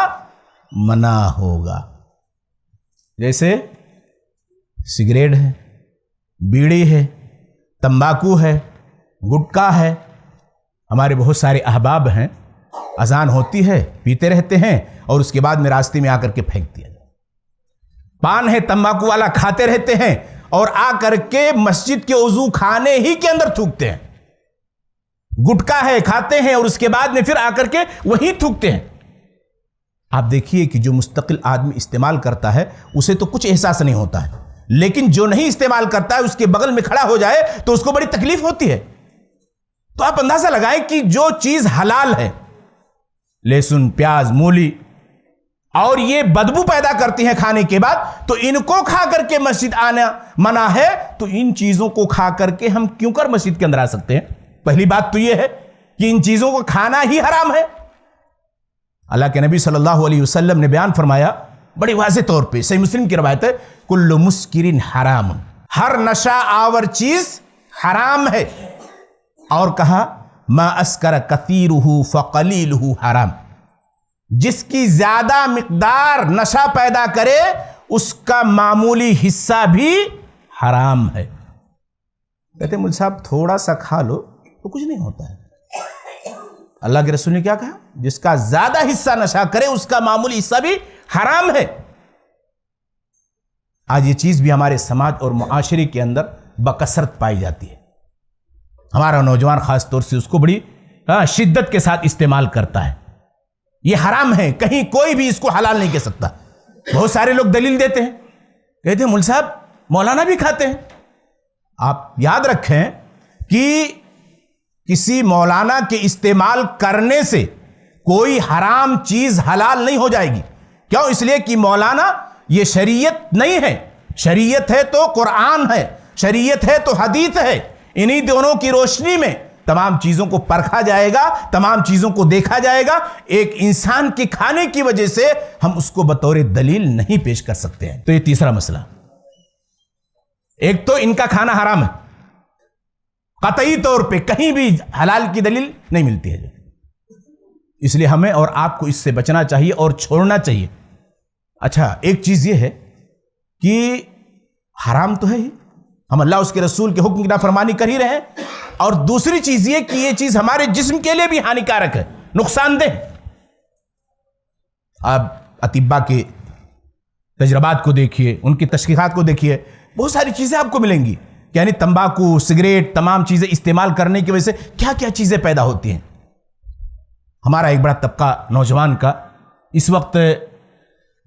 منع ہوگا۔ جیسے سگریٹ ہے، بیڑی ہے، تمباکو ہے، گٹکا ہے۔ ہمارے بہت سارے احباب ہیں، اذان ہوتی ہے، پیتے رہتے ہیں، اور اس کے بعد میں راستے میں آ کر کے پھینک دیا جائے۔ پان ہے تمباکو والا، کھاتے رہتے ہیں اور آ کر کے مسجد کے وضو خانے ہی کے اندر تھوکتے ہیں۔ گٹکا ہے، کھاتے ہیں، اور اس کے بعد میں پھر آ کر کے وہی تھوکتے ہیں۔ آپ دیکھیے کہ جو مستقل آدمی استعمال کرتا ہے اسے تو کچھ احساس نہیں ہوتا ہے، لیکن جو نہیں استعمال کرتا ہے اس کے بغل میں کھڑا ہو جائے تو اس کو بڑی تکلیف ہوتی ہے۔ تو آپ اندازہ لگائیں کہ جو چیز حلال ہے، لہسن، پیاز، مولی، اور یہ بدبو پیدا کرتی ہیں کھانے کے بعد، تو ان کو کھا کر کے مسجد آنا منع ہے، تو ان چیزوں کو کھا کر کے ہم کیوں کر مسجد کے اندر آ سکتے ہیں؟ پہلی بات تو یہ ہے کہ ان چیزوں کو کھانا ہی حرام ہے۔ اللہ کے نبی صلی اللہ علیہ وسلم نے بیان فرمایا بڑی واضح طور پہ، صحیح مسلم کی روایت ہے، کل مسکر حرام، ہر نشہ آور چیز حرام ہے، اور کہا ما اسکر کثیرہ فقلیلہ حرام، جس کی زیادہ مقدار نشہ پیدا کرے اس کا معمولی حصہ بھی حرام ہے۔ کہتے ہیں مجھ صاحب تھوڑا سا کھا لو تو کچھ نہیں ہوتا ہے۔ اللہ کے رسول نے کیا کہا؟ جس کا زیادہ حصہ نشہ کرے اس کا معمولی حصہ بھی حرام ہے۔ آج یہ چیز بھی ہمارے سماج اور معاشرے کے اندر بکثرت پائی جاتی ہے۔ ہمارا نوجوان خاص طور سے اس کو بڑی شدت کے ساتھ استعمال کرتا ہے۔ یہ حرام ہے، کہیں کوئی بھی اس کو حلال نہیں کہہ سکتا۔ بہت سارے لوگ دلیل دیتے ہیں، کہتے ہیں مول صاحب مولانا بھی کھاتے ہیں۔ آپ یاد رکھیں کہ کسی مولانا کے استعمال کرنے سے کوئی حرام چیز حلال نہیں ہو جائے گی۔ کیوں؟ اس لیے کہ مولانا یہ شریعت نہیں ہے، شریعت ہے تو قرآن ہے، شریعت ہے تو حدیث ہے۔ انہی دونوں کی روشنی میں تمام چیزوں کو پرکھا جائے گا، تمام چیزوں کو دیکھا جائے گا۔ ایک انسان کے کھانے کی وجہ سے ہم اس کو بطور دلیل نہیں پیش کر سکتے ہیں۔ تو یہ تیسرا مسئلہ، ایک تو ان کا کھانا حرام ہے، قطعی طور پہ کہیں بھی حلال کی دلیل نہیں ملتی ہے. اس لیے ہمیں اور آپ کو اس سے بچنا چاہیے اور چھوڑنا چاہیے. اچھا، ایک چیز یہ ہے کہ حرام تو ہے ہی، ہم اللہ اس کے رسول کے حکم کی نافرمانی کر ہی رہے ہیں، اور دوسری چیز یہ کہ یہ چیز ہمارے جسم کے لیے بھی ہانیکارک ہے، نقصان دہ. آپ اطباء کے تجربات کو دیکھیے، ان کی تشخیصات کو دیکھیے، بہت ساری چیزیں آپ کو ملیں گی. یعنی تمباکو، سگریٹ، تمام چیزیں استعمال کرنے کی وجہ سے کیا کیا چیزیں پیدا ہوتی ہیں. ہمارا ایک بڑا طبقہ نوجوان کا اس وقت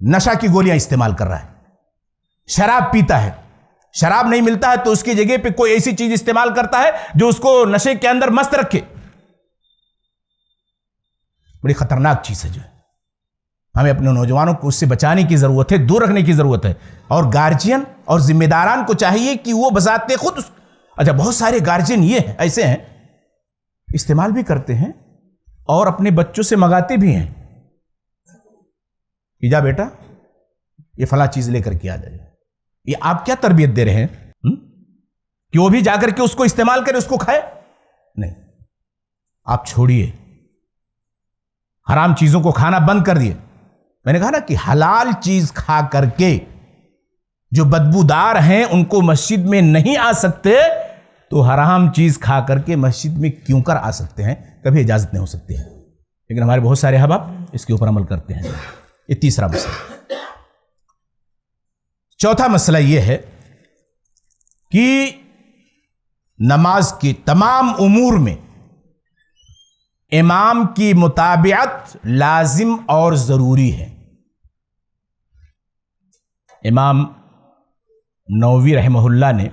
نشہ کی گولیاں استعمال کر رہا ہے، شراب پیتا ہے، شراب نہیں ملتا ہے تو اس کی جگہ پہ کوئی ایسی چیز استعمال کرتا ہے جو اس کو نشے کے اندر مست رکھے. بڑی خطرناک چیز ہے جو ہے. ہمیں اپنے نوجوانوں کو اس سے بچانے کی ضرورت ہے، دور رکھنے کی ضرورت ہے. اور گارجین اور ذمہ داران کو چاہیے کہ وہ بذات خود اچھا، بہت سارے گارجین یہ ہیں، ایسے ہیں، استعمال بھی کرتے ہیں اور اپنے بچوں سے منگاتے بھی ہیں کہ جا بیٹا یہ فلاں چیز لے کر کے آ جائے. یہ آپ کیا تربیت دے رہے ہیں کہ وہ بھی جا کر کے اس کو استعمال کرے، اس کو کھائے؟ نہیں، آپ چھوڑیے، حرام چیزوں کو کھانا بند کر دیے. میں نے کہا نا کہ حلال چیز کھا کر کے جو بدبودار ہیں ان کو مسجد میں نہیں آ سکتے، تو حرام چیز کھا کر کے مسجد میں کیوں کر آ سکتے ہیں؟ کبھی اجازت نہیں ہو سکتی ہے. لیکن ہمارے بہت سارے احباب اس کے اوپر عمل کرتے ہیں. یہ تیسرا مسئلہ. چوتھا مسئلہ یہ ہے کہ نماز کے تمام امور میں امام کی متابعت لازم اور ضروری ہے. امام نووی رحمہ اللہ نے،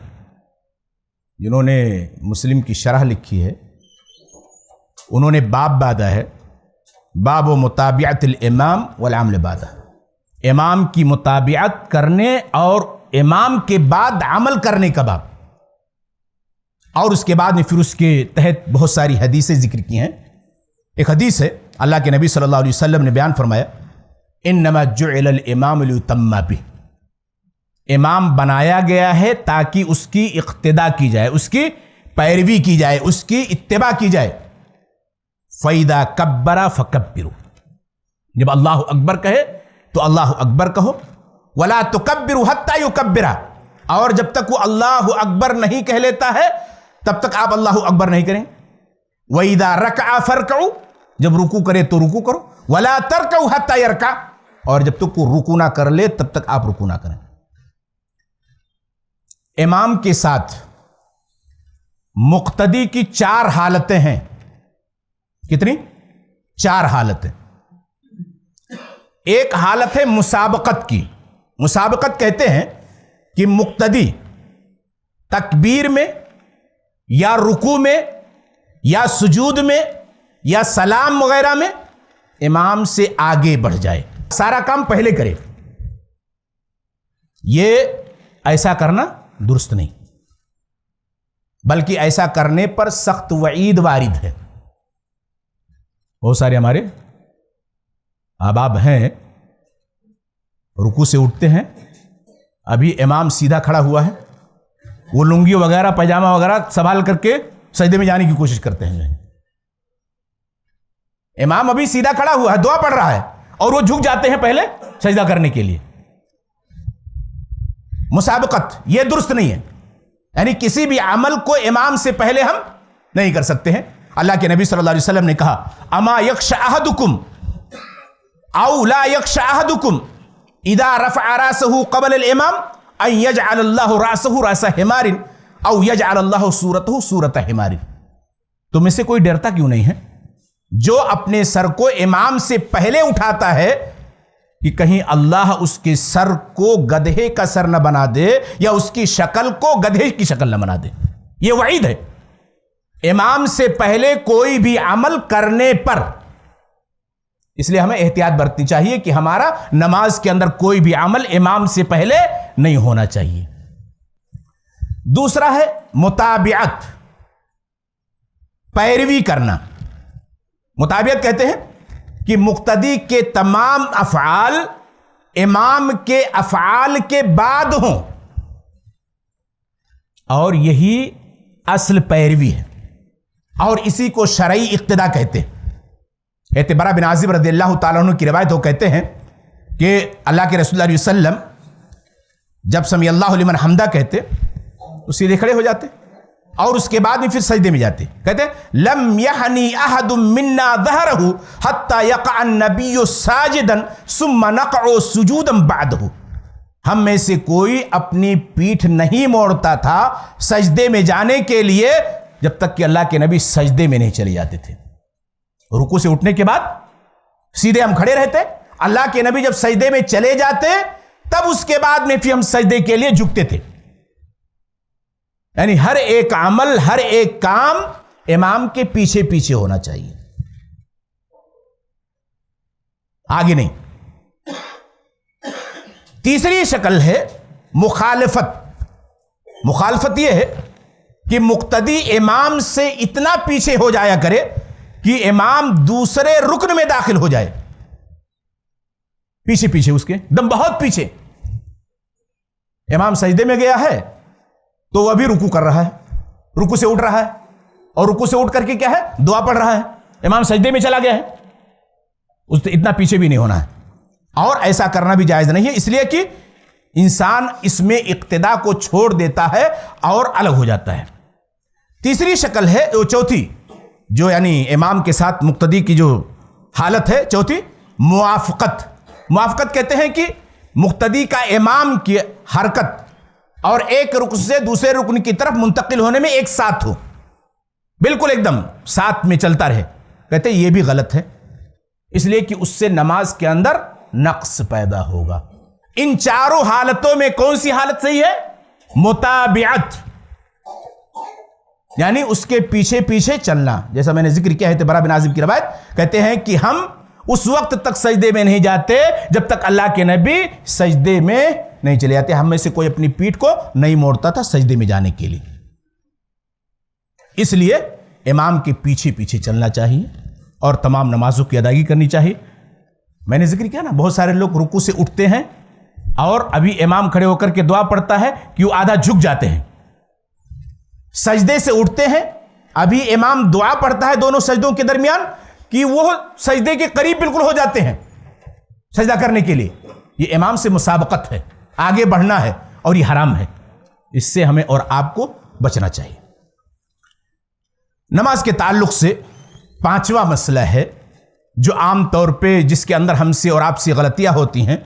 جنہوں نے مسلم کی شرح لکھی ہے، انہوں نے باب باندھا ہے، باب و متابعت الامام والعمل بعدہ. امام کی متابعت کرنے اور امام کے بعد عمل کرنے کا باب. اور اس کے بعد میں پھر اس کے تحت بہت ساری حدیثیں ذکر کی ہیں. ایک حدیث ہے، اللہ کے نبی صلی اللہ علیہ وسلم نے بیان فرمایا، انما جعل الامام لیتم بہ، امام بنایا گیا ہے تاکہ اس کی اقتداء کی جائے، اس کی پیروی کی جائے، اس کی اتباع کی جائے. فَإِذَا كَبَّرَ فَكَبِّرُوا، جب اللہ اکبر کہے تو اللہ اکبر کہو. وَلَا تُكَبِّرُوا حَتَّى يُكَبِّرَ، اور جب تک وہ اللہ اکبر نہیں کہہ لیتا ہے تب تک آپ اللہ اکبر نہیں کریں. وَإِذَا رَكَعَ فَارْكَعُوا، جب رکوع کرے تو رکوع کرو. وَلَا تَرْكَعُوا حَتَّى يَرْكَعَ، اور جب تک وہ رکوع نہ کر لے تب تک آپ رکوع نہ کریں. امام کے ساتھ مقتدی کی 4 حالتیں ہیں. کتنی؟ 4 حالتیں. ایک حالت ہے مسابقت کی. مسابقت کہتے ہیں کہ مقتدی تکبیر میں یا رکوع میں یا سجود میں یا سلام وغیرہ میں امام سے آگے بڑھ جائے، سارا کام پہلے کرے. یہ ایسا کرنا درست نہیں، بلکہ ایسا کرنے پر سخت وعید وارد ہے. بہت سارے ہمارے احباب ہیں، رکوع سے اٹھتے ہیں، ابھی امام سیدھا کھڑا ہوا ہے، وہ لنگی وغیرہ پائجامہ وغیرہ سنبھال کر کے سجدے میں جانے کی کوشش کرتے ہیں. امام ابھی سیدھا کھڑا ہوا ہے، دعا پڑھ رہا ہے، اور وہ جھک جاتے ہیں پہلے سجدہ کرنے کے لیے. مسابقت یہ درست نہیں ہے. یعنی کسی بھی عمل کو امام سے پہلے ہم نہیں کر سکتے ہیں. اللہ کے نبی صلی اللہ علیہ وسلم نے کہا، اما یخشى احدکم او لا یخشى احدکم اذا رفع راسه قبل الامام ان يجعل الله راسه راس حمار او يجعل الله صورته صورت حمار. تم میں سے کوئی ڈرتا کیوں نہیں ہے جو اپنے سر کو امام سے پہلے اٹھاتا ہے کہ کہیں اللہ اس کے سر کو گدھے کا سر نہ بنا دے یا اس کی شکل کو گدھے کی شکل نہ بنا دے. یہ وعید ہے. امام سے پہلے کوئی بھی عمل کرنے پر، اس لیے ہمیں احتیاط برتنی چاہیے کہ ہمارا نماز کے اندر کوئی بھی عمل امام سے پہلے نہیں ہونا چاہیے. دوسرا ہے متابعت، پیروی کرنا. متابعت کہتے ہیں کہ مقتدی کے تمام افعال امام کے افعال کے بعد ہوں، اور یہی اصل پیروی ہے اور اسی کو شرعی اقتدا کہتے ہیں. براء بن عازب رضی اللہ تعالیٰ عنہ کی روایت وہ کہتے ہیں کہ اللہ کے رسول اللہ علیہ وسلم جب سمی اللہ لمن حمدہ کہتے تو سیدھے کھڑے ہو جاتے اور اس کے بعد میں پھر سجدے میں جاتے. کہتے لم یحنی احد منا ظہرہ حتی یقع النبی ساجدا ثم نقع سجودا بعدہ. ہم میں سے کوئی اپنی پیٹھ نہیں موڑتا تھا سجدے میں جانے کے لیے جب تک کہ اللہ کے نبی سجدے میں نہیں چلے جاتے تھے. رکوع سے اٹھنے کے بعد سیدھے ہم کھڑے رہتے, اللہ کے نبی جب سجدے میں چلے جاتے تب اس کے بعد میں پھر ہم سجدے کے لیے جھکتے تھے. یعنی ہر ایک عمل, ہر ایک کام امام کے پیچھے پیچھے ہونا چاہیے, آگے نہیں. تیسری شکل ہے مخالفت. مخالفت یہ ہے کہ مقتدی امام سے اتنا پیچھے ہو جایا کرے کہ امام دوسرے رکن میں داخل ہو جائے, پیچھے پیچھے اس کے دم بہت پیچھے. امام سجدے میں گیا ہے تو وہ ابھی رکوع کر رہا ہے, رکوع سے اٹھ رہا ہے اور رکوع سے اٹھ کر کے کیا ہے دعا پڑھ رہا ہے. امام سجدے میں چلا گیا ہے, اس سے اتنا پیچھے بھی نہیں ہونا ہے اور ایسا کرنا بھی جائز نہیں ہے, اس لیے کہ انسان اس میں اقتدا کو چھوڑ دیتا ہے اور الگ ہو جاتا ہے. تیسری شکل ہے چوتھی جو یعنی امام کے ساتھ مقتدی کی جو حالت ہے چوتھی, موافقت. موافقت کہتے ہیں کہ مقتدی کا امام کی حرکت اور ایک رکن سے دوسرے رکن کی طرف منتقل ہونے میں ایک ساتھ ہو, بالکل ایک دم ساتھ میں چلتا رہے. کہتے ہیں یہ بھی غلط ہے, اس لیے کہ اس سے نماز کے اندر نقص پیدا ہوگا. ان چاروں حالتوں میں کون سی حالت صحیح ہے؟ متابعت, یعنی اس کے پیچھے پیچھے چلنا. جیسا میں نے ذکر کیا ہے براء بن عازب کی روایت کہتے ہیں کہ ہم اس وقت تک سجدے میں نہیں جاتے جب تک اللہ کے نبی سجدے میں نہیں چلے جاتے. ہم میں سے کوئی اپنی پیٹھ کو نہیں موڑتا تھا سجدے میں جانے کے لیے, اس لیے امام کے پیچھے پیچھے چلنا چاہیے اور تمام نمازوں کی ادائیگی کرنی چاہیے. میں نے ذکر کیا نا, بہت سارے لوگ رکوع سے اٹھتے ہیں اور ابھی امام کھڑے ہو کر کے دعا پڑھتا ہے کہ وہ آدھا جھک جاتے ہیں. سجدے سے اٹھتے ہیں, ابھی امام دعا پڑھتا ہے دونوں سجدوں کے درمیان کہ وہ سجدے کے قریب بالکل ہو جاتے ہیں سجدہ کرنے کے لیے. یہ امام سے مسابقت ہے, آگے بڑھنا ہے اور یہ حرام ہے. اس سے ہمیں اور آپ کو بچنا چاہیے. نماز کے تعلق سے پانچواں مسئلہ ہے جو عام طور پہ جس کے اندر ہم سے اور آپ سے غلطیاں ہوتی ہیں,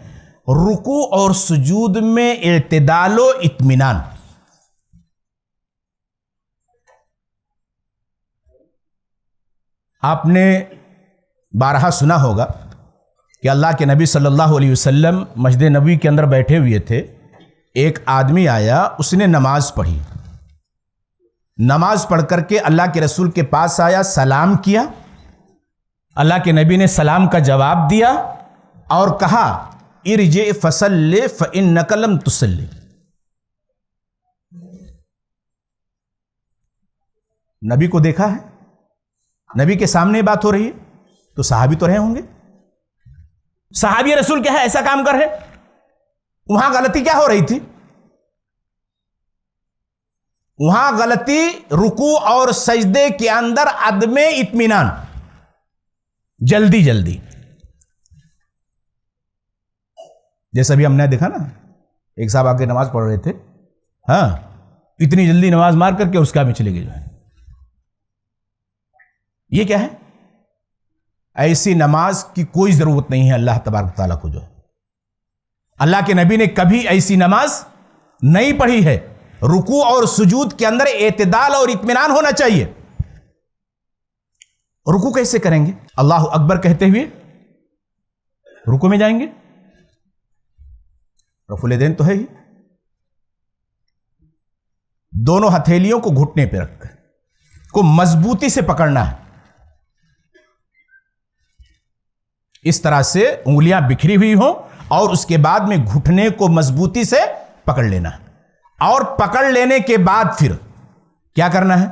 رکوع اور سجود میں اعتدال و اطمینان. آپ نے بارہا سنا ہوگا کہ اللہ کے نبی صلی اللہ علیہ وسلم مسجد نبوی کے اندر بیٹھے ہوئے تھے, ایک آدمی آیا, اس نے نماز پڑھی, نماز پڑھ کر کے اللہ کے رسول کے پاس آیا, سلام کیا, اللہ کے نبی نے سلام کا جواب دیا اور کہا ارجع فصلی فإنک لم تصلی. نبی کو دیکھا ہے, نبی کے سامنے بات ہو رہی ہے, تو صحابی تو رہے ہوں گے, صحابی رسول کیا ہے ایسا کام کر رہے, وہاں غلطی کیا ہو رہی تھی؟ وہاں غلطی رکوع اور سجدے کے اندر عدم اطمینان, جلدی جلدی. جیسا بھی ہم نے دیکھا نا, ایک صاحب آگے نماز پڑھ رہے تھے, ہاں اتنی جلدی نماز مار کر کے اس کا بھی چلے گئے. جو ہے یہ کیا ہے؟ ایسی نماز کی کوئی ضرورت نہیں ہے اللہ تبارک تعالیٰ کو. جو ہے اللہ کے نبی نے کبھی ایسی نماز نہیں پڑھی ہے. رکوع اور سجود کے اندر اعتدال اور اطمینان ہونا چاہیے. رکوع کیسے کریں گے؟ اللہ اکبر کہتے ہوئے رکوع میں جائیں گے, رفع الیدین تو ہے ہی, دونوں ہتھیلیوں کو گھٹنے پہ رکھ کر کو مضبوطی سے پکڑنا ہے, اس طرح سے انگلیاں بکھری ہوئی ہوں اور اس کے بعد میں گھٹنے کو مضبوطی سے پکڑ لینا ہے, اور پکڑ لینے کے بعد پھر کیا کرنا ہے؟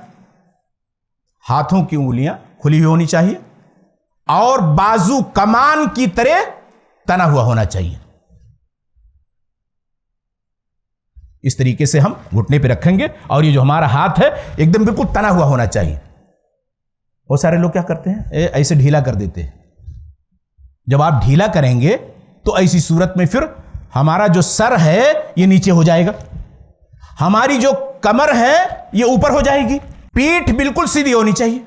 ہاتھوں کی انگلیاں کھلی ہوئی ہونی چاہیے اور بازو کمان کی طرح تنا ہوا ہونا چاہیے. اس طریقے سے ہم گھٹنے پہ رکھیں گے اور یہ جو ہمارا ہاتھ ہے ایک دم بالکل تنا ہوا ہونا چاہیے. بہت سارے لوگ کیا کرتے ہیں ایسے ڈھیلا کر دیتے ہیں. جب آپ ڈھیلا کریں گے تو ایسی صورت میں پھر ہمارا جو سر ہے یہ نیچے ہو جائے گا, ہماری جو کمر ہے یہ اوپر ہو جائے گی, پیٹھ بالکل سیدھی ہونی چاہیے,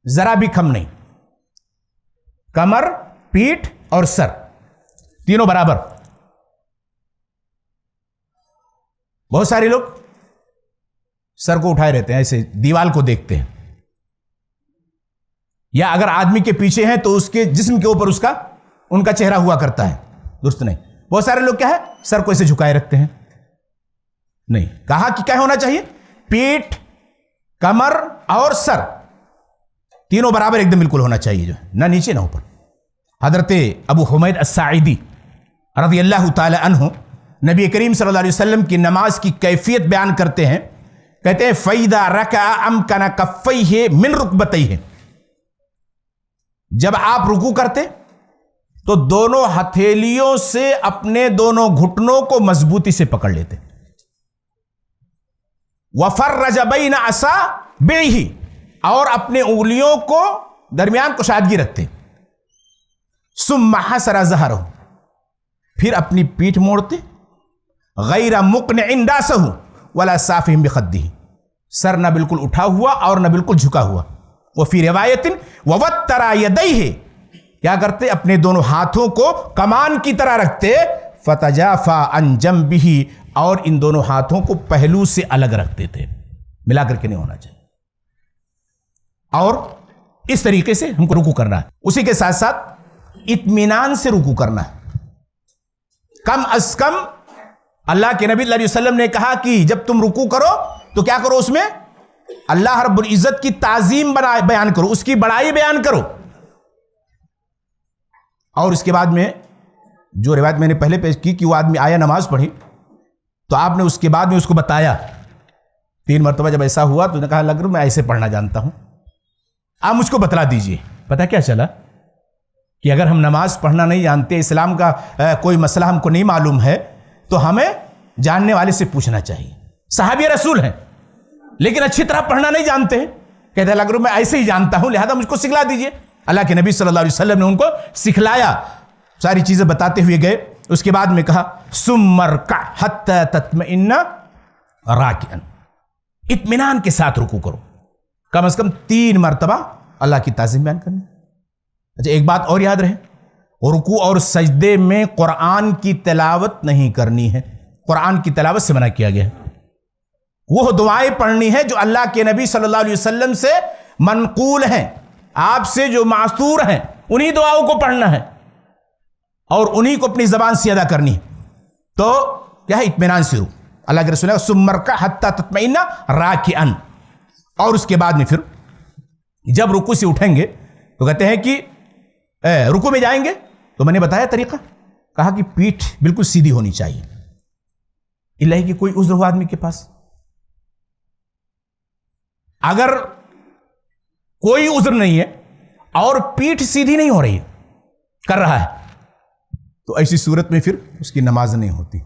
ذرا بھی کم نہیں. کمر, پیٹھ اور سر تینوں برابر. بہت سارے لوگ سر کو اٹھائے رہتے ہیں, ایسے دیوال کو دیکھتے ہیں, یا اگر آدمی کے پیچھے ہیں تو اس کے جسم کے اوپر ان کا چہرہ ہوا کرتا ہے. درست نہیں. بہت سارے لوگ کیا ہے سر کو ایسے جھکائے رکھتے ہیں. نہیں, کہا کہ کیا ہونا چاہیے, پیٹھ, کمر اور سر تینوں برابر ایک دم بالکل ہونا چاہیے, جو نہ نیچے نہ اوپر. حضرت ابو حمید الساعدی رضی اللہ تعالی عنہ نبی کریم صلی اللہ علیہ وسلم کی نماز کی کیفیت بیان کرتے ہیں. کہتے ہیں فَإِذَا رَكَعَ أَمْكَنَ كَفَّيْهِ مِنْ رُكْبَتَيْهِ, جب آپ رکوع کرتے تو دونوں ہتھیلیوں سے اپنے دونوں گھٹنوں کو مضبوطی سے پکڑ لیتے. وَفَرَّجَ بَيْنَ أَصَابِعِهِ, اور اپنے انگلیوں کو درمیان کشادگی رکھتے. ثُمَّ حَسَرَ ظَهْرَهُ, پھر اپنی پیٹھ موڑتے. غیر مقنع راسه ولا صافح بخده, سر نہ بالکل اٹھا ہوا اور نہ بالکل جھکا ہوا. وفی روایت ووتر یدیہ, کیا کرتے اپنے دونوں ہاتھوں کو کمان کی طرح رکھتے. فتجافا عن جنبہ, اور ان دونوں ہاتھوں کو پہلو سے الگ رکھتے تھے, ملا کر کے نہیں ہونا چاہیے. اور اس طریقے سے ہم کو رکوع کرنا ہے. اسی کے ساتھ ساتھ اطمینان سے رکوع کرنا ہے. کم از کم اللہ کے نبی صلی اللہ علیہ وسلم نے کہا کہ جب تم رکوع کرو تو کیا کرو, اس میں اللہ رب العزت کی تعظیم بیان کرو, اس کی بڑائی بیان کرو. اور اس کے بعد میں جو روایت میں نے پہلے پیش کی کہ وہ آدمی آیا, نماز پڑھی, تو آپ نے اس کے بعد میں اس کو بتایا 3 مرتبہ. جب ایسا ہوا تو نے کہا لگ رہا میں ایسے پڑھنا جانتا ہوں, آپ مجھ کو بتلا دیجئے. پتہ کیا چلا کہ اگر ہم نماز پڑھنا نہیں جانتے, اسلام کا کوئی مسئلہ ہم کو نہیں معلوم ہے, تو ہمیں جاننے والے سے پوچھنا چاہیے. صحابی رسول ہیں لیکن اچھی طرح پڑھنا نہیں جانتے ہیں, کہتے ہیں لگ رہا میں ایسے ہی جانتا ہوں لہذا مجھ کو سکھلا دیجئے. اللہ کے نبی صلی اللہ علیہ وسلم نے ان کو سکھلایا, ساری چیزیں بتاتے ہوئے گئے. اس کے بعد میں کہا ثم ارکع حتی تطمئن راکعا, اطمینان کے ساتھ رکوع کرو, کم از کم 3 مرتبہ اللہ کی تعظیم بیان کرنی. اچھا ایک بات اور یاد رہے, رکوع اور سجدے میں قرآن کی تلاوت نہیں کرنی ہے. قرآن کی تلاوت سے منع کیا گیا ہے. وہ دعائیں پڑھنی ہے جو اللہ کے نبی صلی اللہ علیہ وسلم سے منقول ہیں, آپ سے جو معثور ہیں, انہی دعاؤں کو پڑھنا ہے اور انہی کو اپنی زبان سے ادا کرنی ہے. تو کیا ہے, اطمینان سے رکوع. اللہ کے رسول ثم ارکع حتی تطمئن راکعا. اور اس کے بعد میں پھر جب رکوع سے اٹھیں گے تو کہتے ہیں کہ رکوع میں جائیں گے تو میں نے بتایا طریقہ, کہا کہ پیٹھ بالکل سیدھی ہونی چاہیے. اللہ کی کوئی عذر ہو آدمی کے پاس, اگر کوئی عذر نہیں ہے اور پیٹھ سیدھی نہیں ہو رہی ہے, کر رہا ہے, تو ایسی صورت میں پھر اس کی نماز نہیں ہوتی.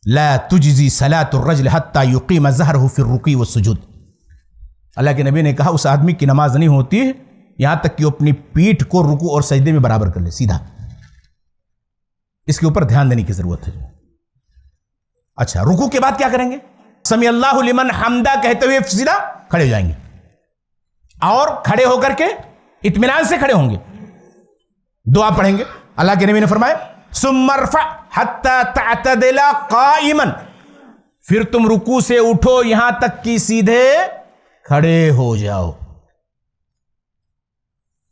لا تجزی صلاۃ الرجل حتی یقیم ظہرہ فی الرکوع والسجود. اللہ کے نبی نے کہا اس آدمی کی نماز نہیں ہوتی ہے یہاں تک کہ وہ اپنی پیٹھ کو رکوع اور سجدے میں برابر کر لے سیدھا. اس کے اوپر دھیان دینے کی ضرورت ہے. اچھا رکوع کے بعد کیا کریں گے, سمی اللہ لمن حمدہ کہتے ہوئے سیدھا کھڑے ہو جائیں گے, اور کھڑے ہو کر کے اطمینان سے کھڑے ہوں گے, دعا پڑھیں گے. اللہ کے نبی نے فرمایا ثم ارفع حتی تعتدل قائما, پھر تم رکوع سے اٹھو یہاں تک کہ سیدھے کھڑے ہو جاؤ.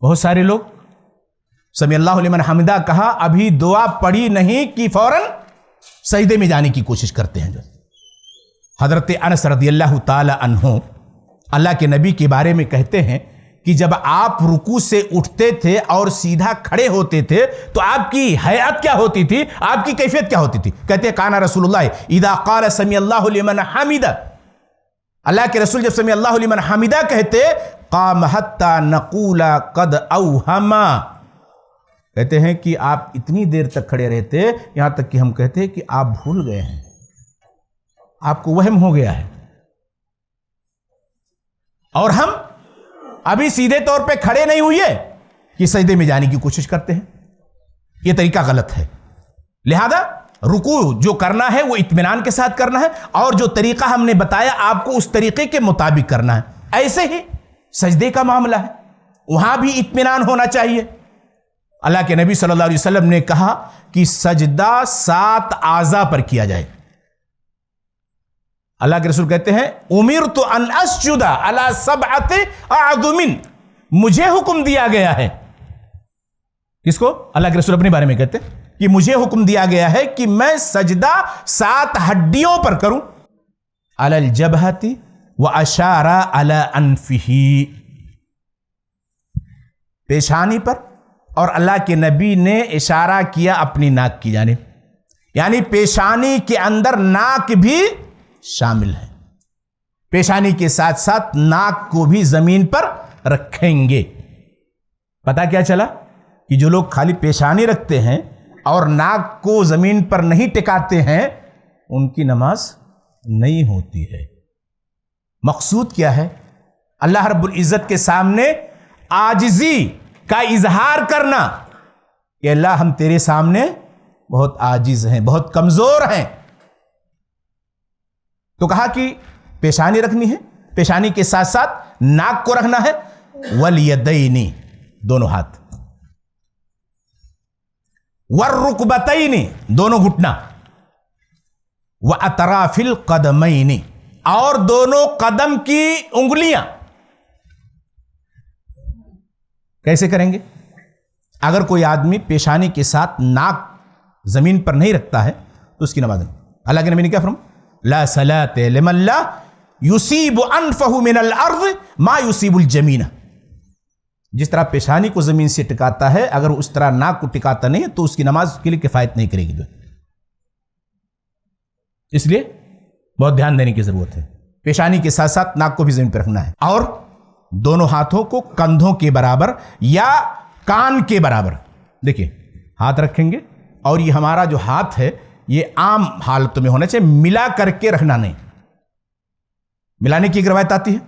بہت سارے لوگ سمی اللہ لمن حمدہ کہا, ابھی دعا پڑھی نہیں کہ فوراً سجدے میں جانے کی کوشش کرتے ہیں. جو حضرت انس رضی اللہ تعالی عنہ اللہ کے نبی کے بارے میں کہتے ہیں کہ جب آپ رکوع سے اٹھتے تھے اور سیدھا کھڑے ہوتے تھے تو آپ کی حیات کیا ہوتی تھی, آپ کی کیفیت کیا ہوتی تھی. کہتے ہیں کان رسول اللہ اذا قال سمی اللہ لمن حمدہ, اللہ کے رسول جب سمی اللہ لمن حمدہ کہتے قام حتی نقول قد اوہما, کہتے ہیں کہ آپ اتنی دیر تک کھڑے رہتے یہاں تک کہ ہم کہتے ہیں کہ آپ بھول گئے ہیں، آپ کو وہم ہو گیا ہے، اور ہم ابھی سیدھے طور پہ کھڑے نہیں ہوئے کہ سجدے میں جانے کی کوشش کرتے ہیں۔ یہ طریقہ غلط ہے۔ لہذا رکوع جو کرنا ہے وہ اطمینان کے ساتھ کرنا ہے، اور جو طریقہ ہم نے بتایا آپ کو اس طریقے کے مطابق کرنا ہے۔ ایسے ہی سجدے کا معاملہ ہے، وہاں بھی اطمینان ہونا چاہیے۔ اللہ کے نبی صلی اللہ علیہ وسلم نے کہا کہ سجدہ 7 اعضاء پر کیا جائے۔ اللہ کے رسول کہتے ہیں امرت ان اسجد علی 7 اعظم، مجھے حکم دیا گیا ہے، کس کو؟ اللہ کے رسول اپنے بارے میں کہتے ہیں کہ مجھے حکم دیا گیا ہے کہ میں سجدہ 7 ہڈیوں پر کروں، علی الجبہۃ واشار علی انفہ، پیشانی پر، اور اللہ کے نبی نے اشارہ کیا اپنی ناک کی جانب، یعنی پیشانی کے اندر ناک بھی شامل ہے، پیشانی کے ساتھ ساتھ ناک کو بھی زمین پر رکھیں گے۔ پتہ کیا چلا کہ جو لوگ خالی پیشانی رکھتے ہیں اور ناک کو زمین پر نہیں ٹکاتے ہیں ان کی نماز نہیں ہوتی ہے۔ مقصود کیا ہے؟ اللہ رب العزت کے سامنے عاجزی کا اظہار کرنا کہ اللہ ہم تیرے سامنے بہت عاجز ہیں، بہت کمزور ہیں۔ تو کہا کہ پیشانی رکھنی ہے، پیشانی کے ساتھ ساتھ ناک کو رکھنا ہے، والیدین، دونوں ہاتھ، والرکبتین، دونوں گھٹنا، واطراف القدمین، اور دونوں قدم کی انگلیاں۔ کیسے کریں گے؟ اگر کوئی آدمی پیشانی کے ساتھ ناک زمین پر نہیں رکھتا ہے تو اس کی نماز نہیں۔ اللہ کے نبی نے کیا فرمایا؟ لا صلاۃ لمن لا یصیب انفہ من الارض ما یصیب الجمین، جس طرح پیشانی کو زمین سے ٹکاتا ہے اگر اس طرح ناک کو ٹکاتا نہیں تو اس کی نماز کے لیے کفایت نہیں کرے گی۔ اس لیے بہت دھیان دینے کی ضرورت ہے، پیشانی کے ساتھ ساتھ ناک کو بھی زمین پر رکھنا ہے، اور دونوں ہاتھوں کو کندھوں کے برابر یا کان کے برابر، دیکھیں ہاتھ رکھیں گے، اور یہ ہمارا جو ہاتھ ہے یہ عام حالتوں میں ہونا چاہیے، ملا کر کے رکھنا نہیں۔ ملانے کی ایک روایت آتی ہے،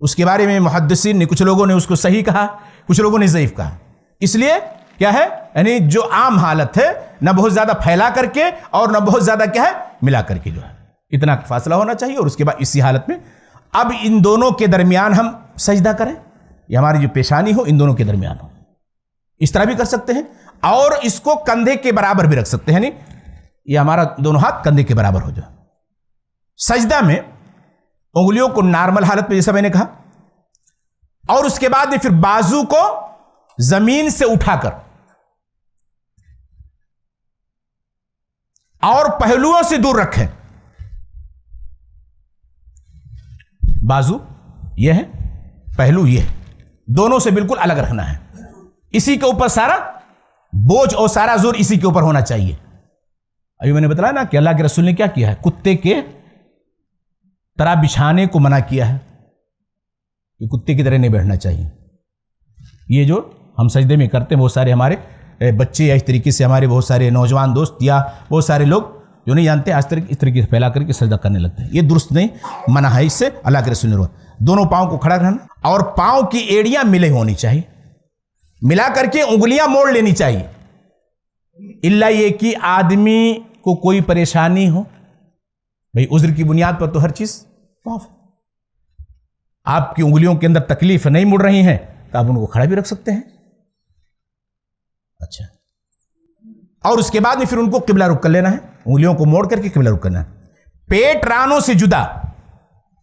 اس کے بارے میں محدثین نے کچھ لوگوں نے اس کو صحیح کہا، کچھ لوگوں نے ضعیف کہا۔ اس لیے کیا ہے، یعنی جو عام حالت ہے، نہ بہت زیادہ پھیلا کر کے اور نہ بہت زیادہ کیا ہے ملا کر کے، جو ہے اتنا فاصلہ ہونا چاہیے، اور اس کے بعد اسی حالت میں اب ان دونوں کے درمیان ہم سجدہ کریں، یہ ہماری جو پیشانی ہو ان دونوں کے درمیان ہو، اس طرح بھی کر سکتے ہیں، اور اس کو کندھے کے برابر بھی رکھ سکتے ہیں، یعنی یہ ہمارا دونوں ہاتھ کندھے کے برابر ہو جائے۔ سجدہ میں انگلیوں کو نارمل حالت میں جیسا میں نے کہا، اور اس کے بعد پھر بازو کو زمین سے اٹھا کر اور پہلوؤں سے دور رکھیں۔ بازو یہ ہے، پہلو یہ ہے، دونوں سے بالکل الگ رکھنا ہے، اسی کے اوپر سارا بوجھ اور سارا زور اسی کے اوپر ہونا چاہیے۔ ابھی میں نے بتایا نا کہ اللہ کے رسول نے کیا کیا ہے، کتے کے طرح بچھانے کو منع کیا ہے، کہ کتے کی طرح نہیں بیٹھنا چاہیے۔ یہ جو ہم سجدے میں کرتے ہیں، بہت سارے ہمارے بچے یا اس طریقے سے ہمارے بہت سارے نوجوان دوست یا بہت سارے لوگ جو نہیں جانتے آج تک اس طریقے سے پھیلا کر کے سجدہ کرنے لگتے ہیں، یہ درست نہیں، منع ہے اس سے۔ اللہ کے رسول نے روکا، دونوں پاؤں کو کھڑا رہنا، اور پاؤں کی ایڑیاں ملے ہونی چاہیے، ملا کر کے انگلیاں موڑ لینی چاہیے، الا یہ کہ آدمی کو کوئی پریشانی ہو، بھئی عذر کی بنیاد پر تو ہر چیز معاف ہے۔ آپ کی انگلیوں کے اندر تکلیف نہیں مڑ رہی ہیں تو آپ ان کو کھڑا بھی رکھ سکتے ہیں۔ اچھا، اور اس کے بعد میں پھر ان کو قبلہ رخ کر لینا ہے، انگلیوں کو موڑ کر کے قبلہ رخ کرنا ہے، پیٹ رانوں سے جدا،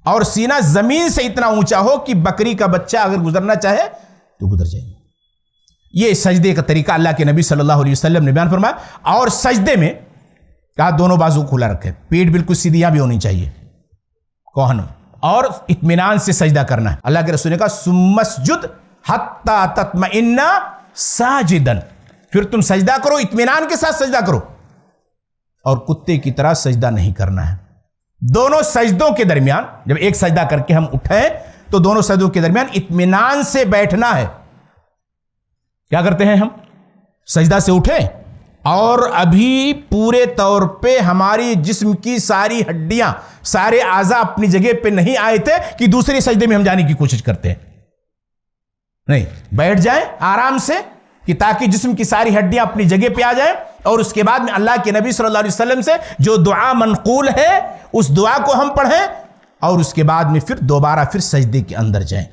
اور سینہ زمین سے اتنا اونچا ہو کہ بکری کا بچہ اگر گزرنا چاہے تو گزر جائے۔ یہ سجدے کا طریقہ اللہ کے نبی صلی اللہ علیہ وسلم نے بیان فرمایا۔ اور سجدے میں کہا دونوں بازو کھلا رکھے، پیٹ بالکل سیدھیاں بھی ہونی چاہیے، کوہن، اور اطمینان سے سجدہ کرنا ہے۔ اللہ کے رسول نے کہا ثم اسجد حتی تطمئن ساجدا، پھر تم سجدہ کرو، اطمینان کے ساتھ سجدہ کرو، اور کتے کی طرح سجدہ نہیں کرنا ہے۔ دونوں سجدوں کے درمیان جب ایک سجدہ کر کے ہم اٹھیں تو دونوں سجدوں کے درمیان اطمینان سے بیٹھنا ہے۔ کیا کرتے ہیں ہم؟ سجدہ سے اٹھیں اور ابھی پورے طور پہ ہماری جسم کی ساری ہڈیاں سارے اعضاء اپنی جگہ پہ نہیں آئے تھے کہ دوسرے سجدے میں ہم جانے کی کوشش کرتے ہیں. نہیں, بیٹھ جائیں آرام سے کہ تاکہ جسم کی ساری ہڈیاں اپنی جگہ پہ آ جائیں, اور اس کے بعد میں اللہ کے نبی صلی اللہ علیہ وسلم سے جو دعا منقول ہے اس دعا کو ہم پڑھیں, اور اس کے بعد میں پھر دوبارہ پھر سجدے کے اندر جائیں.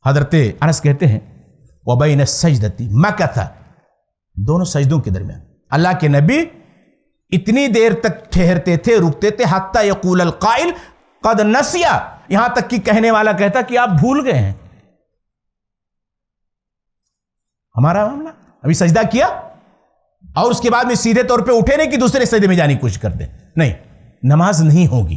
حضرت انس کہتے ہیں وَبَيْنَ السَّجْدَةِ مَكَثَ, دونوں سجدوں کے درمیان اللہ کے نبی اتنی دیر تک ٹھہرتے تھے, رکتے تھے, حَتَّى يَقُولَ الْقَائِلُ قَدْ نَسِيَ, یہاں تک کہ کہنے والا کہتا کہ آپ بھول گئے ہیں ہمارا معاملہ, ابھی سجدہ کیا اور اس کے بعد میں سیدھے طور پہ اٹھے نہیں کہ دوسرے سجدے میں جانے کی کوشش کرتے. نہیں, نماز نہیں ہوگی.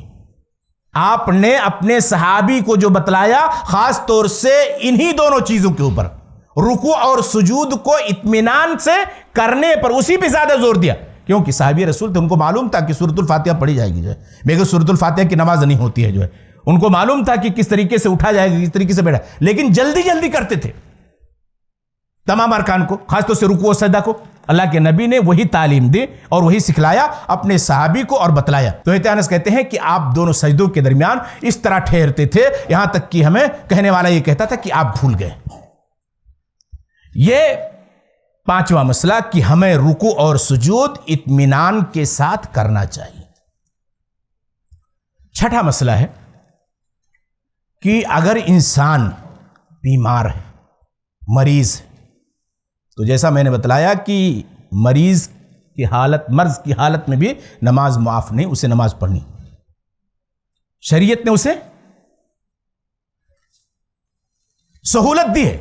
آپ نے اپنے صحابی کو جو بتلایا خاص طور سے انہی دونوں چیزوں کے اوپر, رکوع اور سجود کو اطمینان سے کرنے پر, اسی پہ زیادہ زور دیا, کیونکہ صحابی رسول تھے, ان کو معلوم تھا کہ سورۃ الفاتحہ پڑھی جائے گی, جو ہے بغیر سورۃ الفاتحہ کی نماز نہیں ہوتی ہے, جو ہے ان کو معلوم تھا کہ کس طریقے سے اٹھا جائے گا, کس طریقے سے بیٹھا, لیکن جلدی جلدی کرتے تھے تمام ارکان کو, خاص طور سے رکوع و سجدہ کو. اللہ کے نبی نے وہی تعلیم دی اور وہی سکھلایا اپنے صحابی کو اور بتلایا. تو حضرت انس کہتے ہیں کہ آپ دونوں سجدوں کے درمیان اس طرح ٹھہرتے تھے, یہاں تک کہ ہمیں کہنے والا یہ کہتا تھا کہ آپ بھول گئے. یہ پانچواں مسئلہ کہ ہمیں رکوع اور سجود اطمینان کے ساتھ کرنا چاہیے. چھٹا مسئلہ ہے کہ اگر انسان بیمار ہے, مریض ہے, تو جیسا میں نے بتلایا کہ مریض کی حالت, مرض کی حالت میں بھی نماز معاف نہیں, اسے نماز پڑھنی. شریعت نے اسے سہولت دی ہے.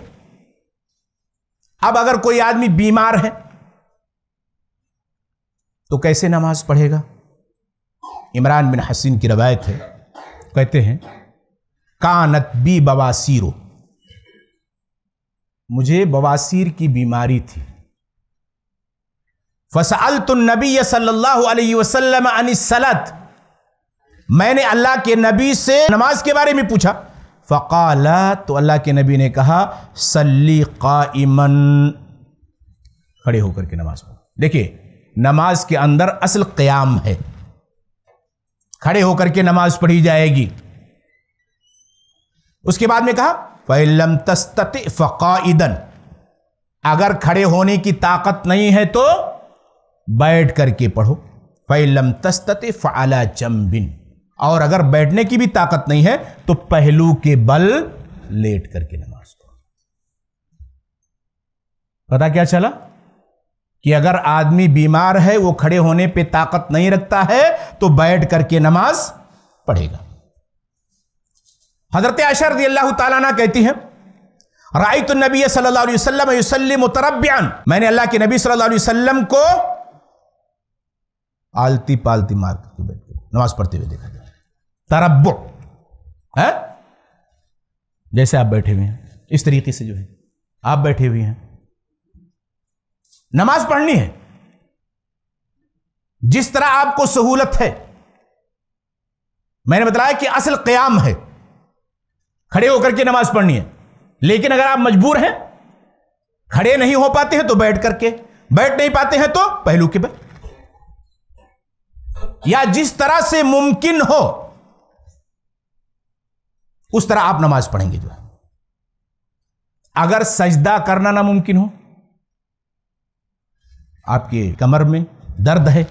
اب اگر کوئی آدمی بیمار ہے تو کیسے نماز پڑھے گا؟ عمران بن حسین کی روایت ہے, کہتے ہیں کانت بی بواسیرو, مجھے بواسیر کی بیماری تھی. فسألت النبی صلی اللہ علیہ وسلم عن الصلاۃ, میں نے اللہ کے نبی سے نماز کے بارے میں پوچھا. فقال, تو اللہ کے نبی نے کہا صلی قائما, کھڑے ہو کر کے نماز پڑھو. دیکھیے نماز کے اندر اصل قیام ہے, کھڑے ہو کر کے نماز پڑھی جائے گی. اس کے بعد میں کہا فَإِن لَمْ تَسْتَطِعْ فَقَائِدًا, اگر کھڑے ہونے کی طاقت نہیں ہے تو بیٹھ کر کے پڑھو. فَإِن لَمْ تَسْتَطِعْ فَعَلَى جَنْبٍ, اور اگر بیٹھنے کی بھی طاقت نہیں ہے تو پہلو کے بل لیٹ کر کے نماز پڑھو. پتا کیا چلا کہ اگر آدمی بیمار ہے, وہ کھڑے ہونے پہ طاقت نہیں رکھتا ہے تو بیٹھ کر کے نماز پڑھے گا. حضرت عائشہ رضی اللہ تعالیٰ عنہ کہتی ہیں رأیت النبی صلی اللہ علیہ وسلم یصلی متربعا, میں نے اللہ کے نبی صلی اللہ علیہ وسلم کو آلتی پالتی مار کے بیٹھ کے نماز پڑھتے ہوئے دیکھا. تربع ہے جیسے آپ بیٹھے ہوئے ہیں, اس طریقے سے جو ہے آپ بیٹھے ہوئے ہیں, نماز پڑھنی ہے جس طرح آپ کو سہولت ہے. میں نے بتلایا کہ اصل قیام ہے, کھڑے ہو کر کے نماز پڑھنی ہے, لیکن اگر آپ مجبور ہیں, کھڑے نہیں ہو پاتے ہیں تو بیٹھ کر کے, بیٹھ نہیں پاتے ہیں تو پہلو کے بل, یا جس طرح سے ممکن ہو اس طرح آپ نماز پڑھیں گے. جو ہے اگر سجدہ کرنا ناممکن ہو, آپ کے کمر میں درد ہے,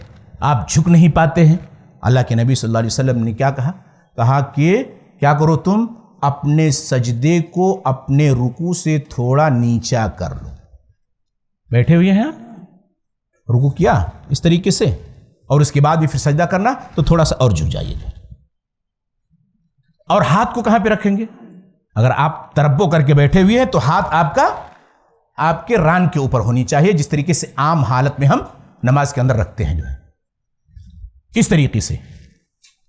آپ جھک نہیں پاتے ہیں, اللہ کے نبی صلی اللہ علیہ وسلم نے کیا کہا؟ کہا کہ کیا کرو, تم اپنے سجدے کو اپنے رکوع سے تھوڑا نیچا کر لو. بیٹھے ہوئے ہیں آپ, رکوع کیا اس طریقے سے, اور اس کے بعد بھی پھر سجدہ کرنا تو تھوڑا سا اور جھک جائیے. اور ہاتھ کو کہاں پہ رکھیں گے؟ اگر آپ تربو کر کے بیٹھے ہوئے ہیں تو ہاتھ آپ کا آپ کے ران کے اوپر ہونی چاہیے, جس طریقے سے عام حالت میں ہم نماز کے اندر رکھتے ہیں, جو ہے اس طریقے سے.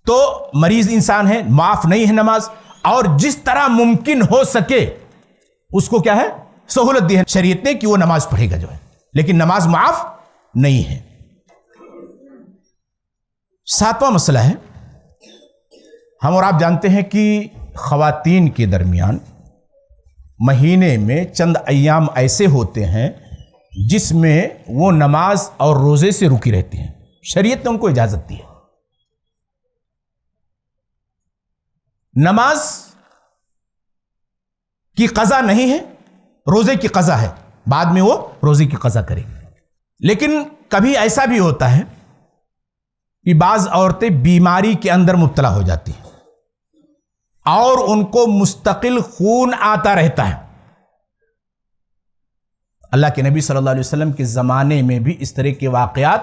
تو مریض انسان ہے, معاف نہیں ہے نماز, اور جس طرح ممکن ہو سکے اس کو کیا ہے سہولت دی ہے شریعت نے کہ وہ نماز پڑھے گا, جو ہے, لیکن نماز معاف نہیں ہے. ساتواں مسئلہ ہے, ہم اور آپ جانتے ہیں کہ خواتین کے درمیان مہینے میں چند ایام ایسے ہوتے ہیں جس میں وہ نماز اور روزے سے رکی رہتی ہیں، شریعت نے ان کو اجازت دی ہے۔ نماز کی قضا نہیں ہے، روزے کی قضا ہے، بعد میں وہ روزے کی قضا کرے گی۔ لیکن کبھی ایسا بھی ہوتا ہے کہ بعض عورتیں بیماری کے اندر مبتلا ہو جاتی ہیں اور ان کو مستقل خون آتا رہتا ہے۔ اللہ کے نبی صلی اللہ علیہ وسلم کے زمانے میں بھی اس طرح کے واقعات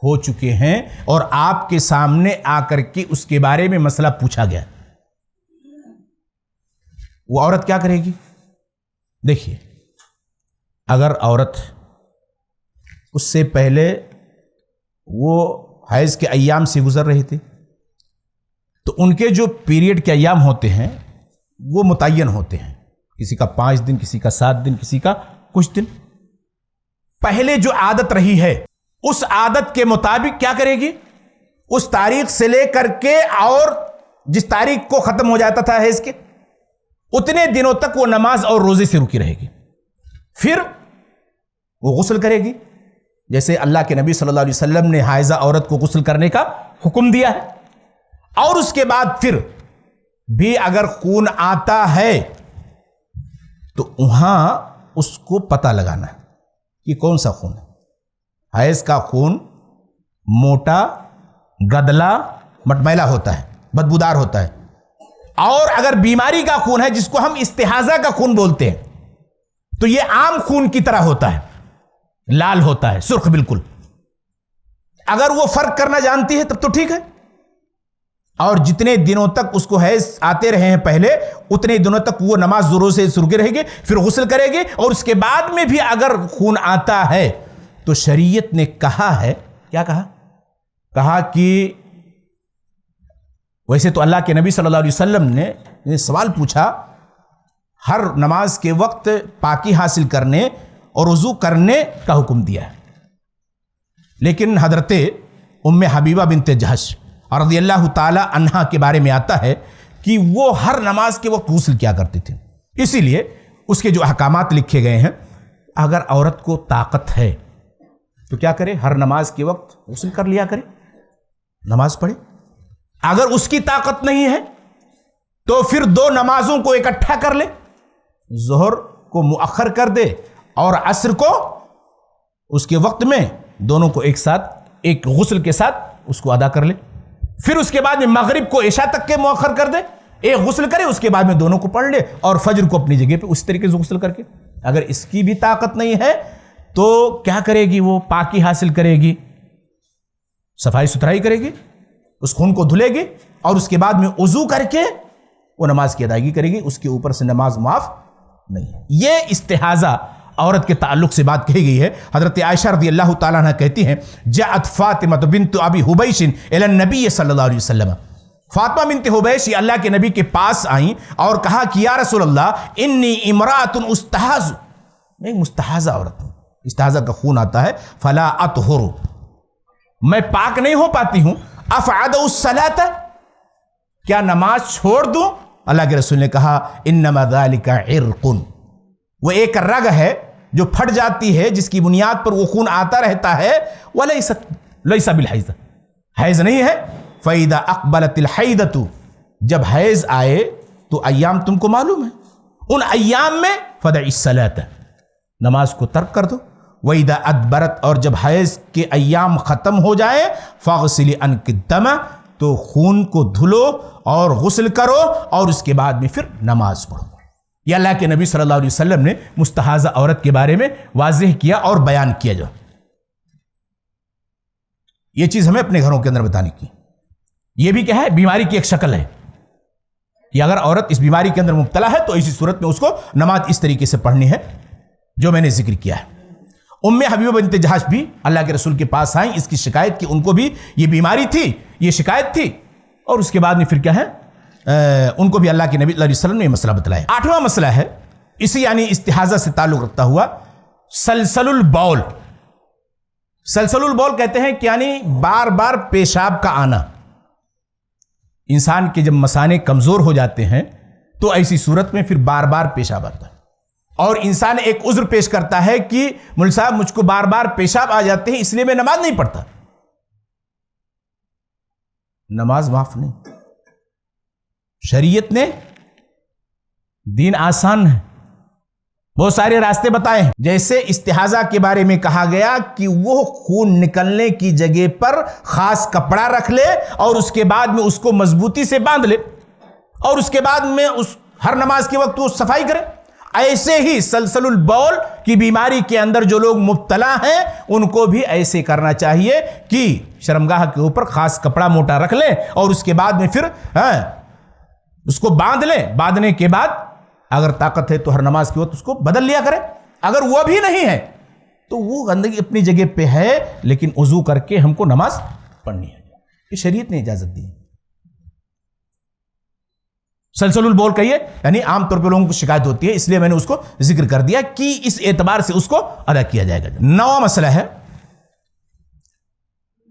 ہو چکے ہیں اور آپ کے سامنے آ کر کے اس کے بارے میں مسئلہ پوچھا گیا۔ وہ عورت کیا کرے گی؟ دیکھیے، اگر عورت اس سے پہلے وہ حیض کے ایام سے گزر رہے تھے تو ان کے جو پیریڈ کے ایام ہوتے ہیں وہ متعین ہوتے ہیں، کسی کا 5 دن، کسی کا 7 دن، کسی کا کچھ دن۔ پہلے جو عادت رہی ہے اس عادت کے مطابق کیا کرے گی؟ اس تاریخ سے لے کر کے اور جس تاریخ کو ختم ہو جاتا تھا حیض کے اتنے دنوں تک وہ نماز اور روزے سے رکی رہے گی۔ پھر وہ غسل کرے گی، جیسے اللہ کے نبی صلی اللہ علیہ وسلم نے حائضہ عورت کو غسل کرنے کا حکم دیا ہے، اور اس کے بعد پھر بھی اگر خون آتا ہے تو وہاں اس کو پتہ لگانا ہے کہ کون سا خون ہے۔ حیض کا خون موٹا، گدلا، مٹمیلا ہوتا ہے، بدبودار ہوتا ہے، اور اگر بیماری کا خون ہے جس کو ہم استحاضہ کا خون بولتے ہیں تو یہ عام خون کی طرح ہوتا ہے، لال ہوتا ہے، سرخ بالکل۔ اگر وہ فرق کرنا جانتی ہے تب تو ٹھیک ہے، اور جتنے دنوں تک اس کو حیض آتے رہے ہیں پہلے اتنے دنوں تک وہ نماز ضرور سے رکی رہے گی، پھر غسل کرے گی، اور اس کے بعد میں بھی اگر خون آتا ہے تو شریعت نے کہا ہے، کیا کہا؟ کہا کہ ویسے تو اللہ کے نبی صلی اللہ علیہ وسلم نے سوال پوچھا، ہر نماز کے وقت پاکی حاصل کرنے اور وضو کرنے کا حکم دیا ہے، لیکن حضرت ام حبیبہ بنت جہش رضی اللہ تعالی عنہا کے بارے میں آتا ہے کہ وہ ہر نماز کے وقت غسل کیا کرتے تھے، اسی لیے اس کے جو احکامات لکھے گئے ہیں، اگر عورت کو طاقت ہے تو کیا کرے؟ ہر نماز کے وقت غسل کر لیا کرے، نماز پڑھے۔ اگر اس کی طاقت نہیں ہے تو پھر 2 نمازوں کو اکٹھا کر لے، ظہر کو مؤخر کر دے اور عصر کو اس کے وقت میں، دونوں کو ایک ساتھ ایک غسل کے ساتھ اس کو ادا کر لے۔ پھر اس کے بعد میں مغرب کو عشاء تک کے مؤخر کر دے، ایک غسل کرے، اس کے بعد میں دونوں کو پڑھ لے، اور فجر کو اپنی جگہ پہ اس طریقے سے غسل کر کے۔ اگر اس کی بھی طاقت نہیں ہے تو کیا کرے گی؟ وہ پاکی حاصل کرے گی، صفائی ستھرائی کرے گی، اس خون کو دھلے گی، اور اس کے بعد میں وضو کر کے وہ نماز کی ادائیگی کرے گی، اس کے اوپر سے نماز معاف نہیں ہے۔ یہ استحاضہ عورت کے تعلق سے بات کہی گئی ہے۔ حضرت عائشہ رضی اللہ تعالیٰ عنہ کہتی ہیں، جاءت فاطمہ بنت ابی حبیش الی النبی صلی اللہ علیہ وسلم، فاطمہ بنت حبیش اللہ کے نبی کے پاس آئیں اور کہا کہ یا رسول اللہ انی امرأۃ استحاض، میں مستحاضہ عورت ہوں، استحاضہ کا خون آتا ہے، فلا اطہر، میں پاک نہیں ہو پاتی ہوں، افعد الصلاۃ، کیا نماز چھوڑ دوں؟ اللہ کے رسول نے کہا انما ذلک عرق، وہ ایک رگ ہے جو پھٹ جاتی ہے، جس کی بنیاد پر وہ خون آتا رہتا ہے، ولیس بالحیض، حیض نہیں ہے۔ فَإِذَا أَقْبَلَتِ الْحَيْضَةُ، جب حیض آئے تو ایام تم کو معلوم ہے، ان ایام میں فَدَعِ الصَّلَاةَ، نماز کو ترک کر دو۔ وَإِذَا أَدْبَرَتْ، اور جب حیض کے ایام ختم ہو جائیں، فَاغْسِلِي عَنْكِ الدَّمَ، تو خون کو دھلو اور غسل کرو، اور اس کے بعد میں پھر نماز پڑھو۔ یہ اللہ کے نبی صلی اللہ علیہ وسلم نے مستحاضہ عورت کے بارے میں واضح کیا اور بیان کیا۔ جو یہ چیز ہمیں اپنے گھروں کے اندر بتانے کی، یہ بھی کیا ہے؟ بیماری کی ایک شکل ہے کہ اگر عورت اس بیماری کے اندر مبتلا ہے تو اسی صورت میں اس کو نماز اس طریقے سے پڑھنی ہے جو میں نے ذکر کیا ہے۔ ام حبیبہ بنت جہش بھی اللہ کے رسول کے پاس آئیں اس کی شکایت کی، ان کو بھی یہ بیماری تھی، یہ شکایت تھی، اور اس کے بعد میں پھر کیا ہے؟ ان کو بھی اللہ کے نبی صلی اللہ علیہ وسلم نے یہ مسئلہ بتلایا۔ 8واں مسئلہ ہے اسی یعنی استحاضہ سے تعلق رکھتا ہوا، سلسل البول۔ سلسل البول کہتے ہیں کہ یعنی بار بار پیشاب کا آنا۔ انسان کے جب مثانے کمزور ہو جاتے ہیں تو ایسی صورت میں پھر بار بار پیشاب آتا ہے، اور انسان ایک عذر پیش کرتا ہے کہ مول صاحب مجھ کو بار بار پیشاب آ جاتے ہیں اس لیے میں نماز نہیں پڑھتا، نماز معاف نہیں. شریعت نے دین آسان ہے، بہت سارے راستے بتائے ہیں. جیسے استحاضہ کے بارے میں کہا گیا کہ وہ خون نکلنے کی جگہ پر خاص کپڑا رکھ لے اور اس کے بعد میں اس کو مضبوطی سے باندھ لے اور اس کے بعد میں ہر نماز کے وقت وہ صفائی کرے. ایسے ہی سلسل البول کی بیماری کے اندر جو لوگ مبتلا ہیں ان کو بھی ایسے کرنا چاہیے کہ شرمگاہ کے اوپر خاص کپڑا موٹا رکھ لیں اور اس کے بعد میں پھر اس کو باندھ لیں. باندھنے کے بعد اگر طاقت ہے تو ہر نماز کے وقت اس کو بدل لیا کرے. اگر وہ بھی نہیں ہے تو وہ گندگی اپنی جگہ پہ ہے لیکن وضو کر کے ہم کو نماز پڑھنی ہے. یہ شریعت نے اجازت دی ہے. سلسل البول کہیے یعنی عام طور پہ لوگوں کو شکایت ہوتی ہے، اس لیے میں نے اس کو ذکر کر دیا کہ اس اعتبار سے اس کو ادا کیا جائے گا. نواں مسئلہ ہے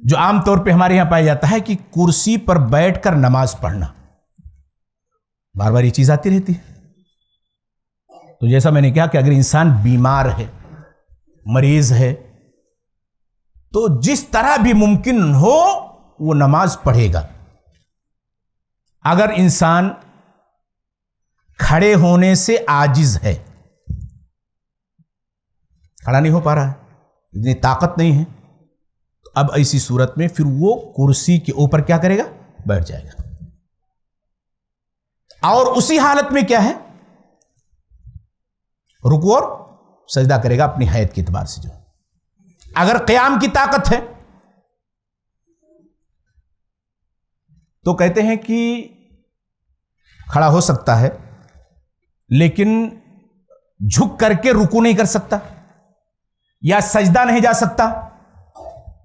جو عام طور پہ ہمارے یہاں پایا جاتا ہے کہ کرسی پر بیٹھ کر نماز پڑھنا. بار بار یہ چیز آتی رہتی ہے. تو جیسا میں نے کہا کہ اگر انسان بیمار ہے، مریض ہے، تو جس طرح بھی ممکن ہو وہ نماز پڑھے گا. اگر انسان کھڑے ہونے سے عاجز ہے، کھڑا نہیں ہو پا رہا ہے، اتنی طاقت نہیں ہے، تو اب ایسی صورت میں پھر وہ کرسی کے اوپر کیا کرے گا؟ بیٹھ جائے گا. اور اسی حالت میں کیا ہے؟ رکوع اور سجدہ کرے گا اپنی حیت کے اعتبار سے. جو اگر قیام کی طاقت ہے تو کہتے ہیں کہ کھڑا ہو سکتا ہے لیکن جھک کر کے رکوع نہیں کر سکتا یا سجدہ نہیں جا سکتا.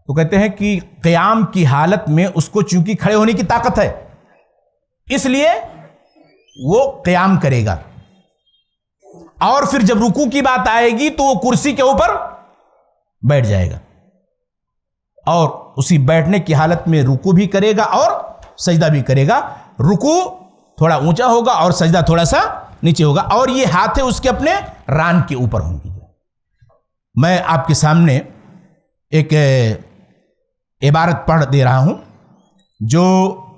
تو کہتے ہیں کہ قیام کی حالت میں اس کو چونکہ کھڑے ہونے کی طاقت ہے اس لیے وہ قیام کرے گا. اور پھر جب رکوع کی بات آئے گی تو وہ کرسی کے اوپر بیٹھ جائے گا اور اسی بیٹھنے کی حالت میں رکوع بھی کرے گا اور سجدہ بھی کرے گا. رکوع تھوڑا اونچا ہوگا اور سجدہ تھوڑا سا نیچے ہوگا اور یہ ہاتھیں اس کے اپنے ران کے اوپر ہوں گی. میں آپ کے سامنے ایک عبارت پڑھ دے رہا ہوں جو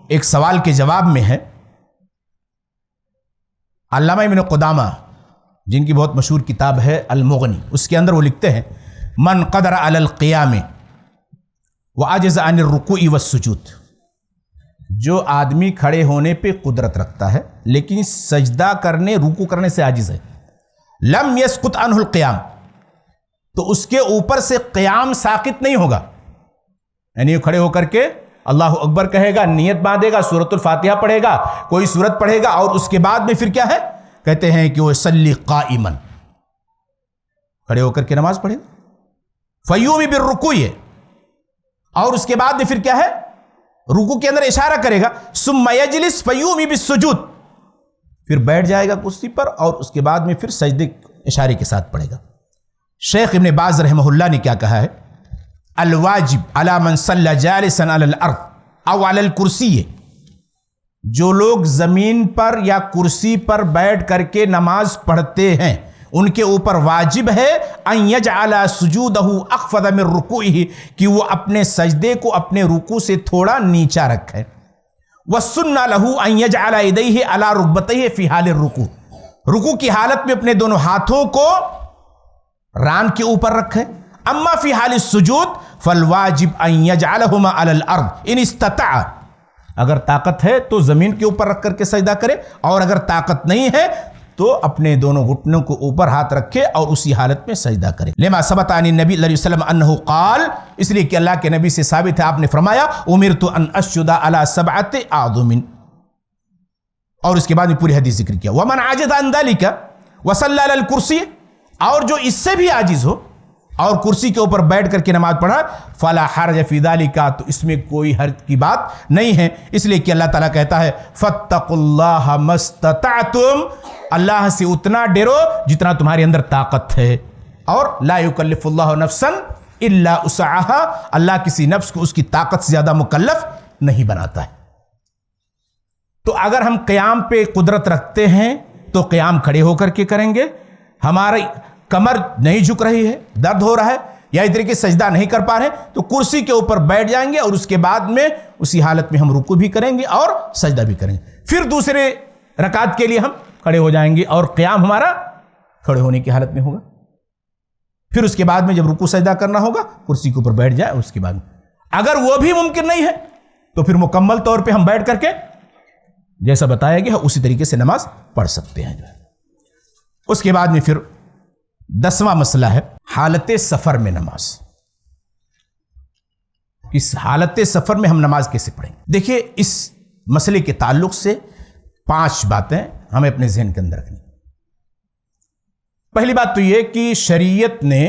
ایک سوال کے جواب میں ہے. علامہ ابن قدامہ جن کی بہت مشہور کتاب ہے المغنی، اس کے اندر وہ لکھتے ہیں من قدر علی القیام وعجز عن الرکوع والسجود، جو آدمی کھڑے ہونے پہ قدرت رکھتا ہے لیکن سجدہ کرنے رکوع کرنے سے عاجز ہے، لم یسقط عنہ القیام، تو اس کے اوپر سے قیام ساقط نہیں ہوگا. یعنی کھڑے ہو کر کے اللہ اکبر کہے گا، نیت باندھے گا، سورۃ الفاتحہ پڑھے گا، کوئی سورت پڑھے گا اور اس کے بعد میں پھر کیا ہے؟ کہتے ہیں کہ وہ صلی قائما، کھڑے ہو کر کے نماز پڑھے گا. فیومی بالرکوع، اور اس کے بعد میں پھر کیا ہے؟ رکوع کے اندر اشارہ کرے گا. ثم یجلس فیومی بالسجود، پھر بیٹھ جائے گا کرسی پر اور اس کے بعد میں پھر سجدے اشارے کے ساتھ پڑھے گا. شیخ ابن باز رحمہ اللہ نے کیا کہا ہے؟ الواجب علی من صلی جالسا علی الارض او علی الکرسی، جو لوگ زمین پر یا کرسی پر بیٹھ کر کے نماز پڑھتے ہیں ان کے اوپر واجب ہے ان یجعل سجودہ اخفض من رکوعہ، کہ وہ اپنے سجدے کو اپنے رکوع سے تھوڑا نیچا رکھیں. والسنہ لہ ان یجعل یدیہ علی رکبتیہ فی حال الرکوع، رکوع کی حالت میں اپنے دونوں ہاتھوں کو ران کے اوپر رکھیں. اما فی حال السجود فالواجب ان یجعلہما علی الارض ان استطاع، اگر طاقت ہے تو زمین کے اوپر رکھ کر کے سجدہ کرے اور اگر طاقت نہیں ہے تو اپنے دونوں گھٹنوں کو اوپر ہاتھ رکھے اور اسی حالت میں سجدہ کرے. لما ثبت عن النبی صلی اللہ علیہ وسلم انہ قال، اس لیے کہ اللہ کے نبی سے ثابت ہے آپ نے فرمایا امرت ان اسجد علی سبعۃ اعظم، اور اس کے بعد میں پوری حدیث ذکر کیا. ومن عجز عن ذلک وصلی علی الکرسی، اور جو اس سے بھی عاجز ہو اور کرسی کے اوپر بیٹھ کر کے نماز پڑھا، فلا حرج فی ذلک، تو اس میں کوئی حرج کی بات نہیں ہے. اس لیے کہ اللہ تعالیٰ کہتا ہے فاتقوا اللہ ما استطعتم، اللہ سے اتنا ڈرو جتنا تمہارے اندر طاقت ہے. اور لا یکلف اللہ نفسا الا وسعها، اللہ کسی نفس کو اس کی طاقت سے زیادہ مکلف نہیں بناتا ہے. تو اگر ہم قیام پہ قدرت رکھتے ہیں تو قیام کھڑے ہو کر کے کریں گے، ہماری کمر نہیں جھک رہی ہے، درد ہو رہا ہے، یا اس طریقے سے سجدہ نہیں کر پا رہے تو کرسی کے اوپر بیٹھ جائیں گے اور اس کے بعد میں اسی حالت میں ہم رکوع بھی کریں گے اور سجدہ بھی کریں گے. پھر دوسرے رکعت کے لیے ہم کھڑے ہو جائیں گے اور قیام ہمارا کھڑے ہونے کی حالت میں ہوگا. پھر اس کے بعد میں جب رکوع سجدہ کرنا ہوگا کرسی کے اوپر بیٹھ جائے. اس کے بعد اگر وہ بھی ممکن نہیں ہے تو پھر مکمل طور پہ ہم بیٹھ کر کے جیسا بتایا گیا اسی طریقے سے نماز پڑھ سکتے ہیں. اس کے بعد میں پھر 10واں مسئلہ ہے حالت سفر میں نماز. اس حالت سفر میں ہم نماز کیسے پڑھیں گے؟ دیکھیے اس مسئلے کے تعلق سے 5 باتیں ہمیں اپنے ذہن کے اندر رکھنی. پہلی بات تو یہ کہ شریعت نے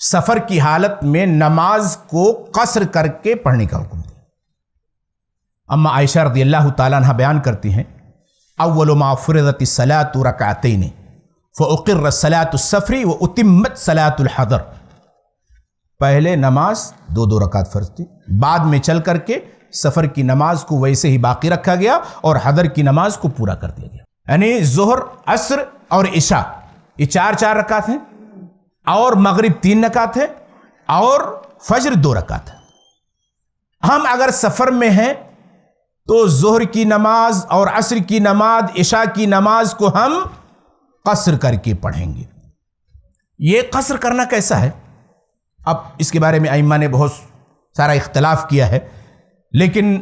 سفر کی حالت میں نماز کو قصر کر کے پڑھنے کا حکم دیا. اما عائشہ رضی اللہ تعالیٰ عنہ بیان کرتی ہیں اول ما فرضت الصلاۃ رکعتین فاقر صلاۃ السفر واتمت صلاۃ الحضر. پہلے نماز 2 رکعت فرض تھی، بعد میں چل کر کے سفر کی نماز کو ویسے ہی باقی رکھا گیا اور حضر کی نماز کو پورا کر دیا گیا. یعنی ظہر، عصر اور عشاء یہ 4 رکعت ہیں، اور مغرب 3 رکعت ہے، اور فجر 2 رکعت ہے. ہم اگر سفر میں ہیں تو ظہر کی نماز اور عصر کی نماز، عشاء کی نماز کو ہم قصر کر کے پڑھیں گے. یہ قصر کرنا کیسا ہے؟ اب اس کے بارے میں ائمہ نے بہت سارا اختلاف کیا ہے، لیکن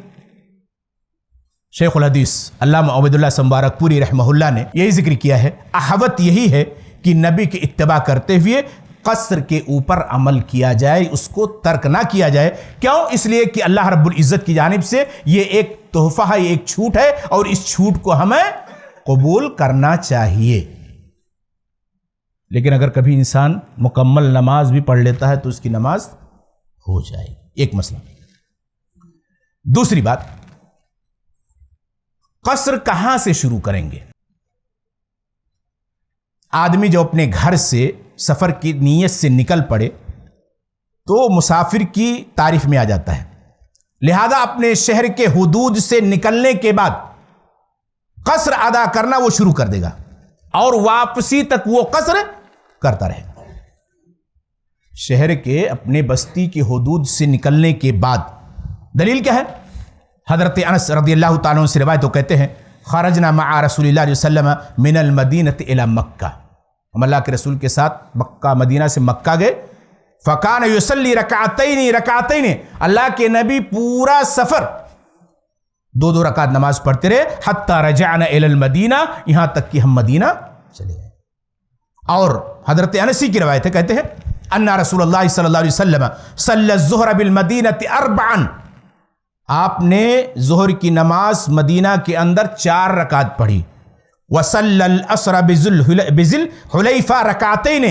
شیخ الحدیث علامہ عبید اللہ مبارک پوری رحمہ اللہ نے یہی ذکر کیا ہے، احوط یہی ہے کہ نبی کی اتباع کرتے ہوئے قصر کے اوپر عمل کیا جائے، اس کو ترک نہ کیا جائے. کیوں؟ اس لیے کہ اللہ رب العزت کی جانب سے یہ ایک تحفہ ہے، ایک چھوٹ ہے، اور اس چھوٹ کو ہمیں قبول کرنا چاہیے. لیکن اگر کبھی انسان مکمل نماز بھی پڑھ لیتا ہے تو اس کی نماز ہو جائے گی. ایک مسئلہ. دوسری بات، قصر کہاں سے شروع کریں گے؟ آدمی جو اپنے گھر سے سفر کی نیت سے نکل پڑے تو مسافر کی تعریف میں آ جاتا ہے. لہذا اپنے شہر کے حدود سے نکلنے کے بعد قصر ادا کرنا وہ شروع کر دے گا اور واپسی تک وہ قصر کرتا رہے گا. شہر کے اپنے بستی کے حدود سے نکلنے کے بعد دلیل کیا ہے؟ حضرت انس رضی اللہ تعالیٰ عنہ سے روایت وہ کہتے ہیں خرجنا مع رسول اللہ علیہ وسلم من المدینہ الی مکہ. ہم اللہ کے رسول کے ساتھ مکہ مدینہ سے مکہ گئے. فکان یصلی رکعتین اللہ کے نبی پورا سفر 2 رکعت نماز پڑھتے رہے حتی رجعنا الی المدینہ، یہاں تک کہ ہم مدینہ چلے گئے. اور حضرت انسی کی روایت ہے، کہتے ہیں ان رسول اللہ صلی اللہ علیہ وسلم صلی الظہر بالمدینہ 4، آپ نے ظہر کی نماز مدینہ کے اندر 4 رکعت پڑھی. وصلی العصر بذل حلیفہ رکعتین،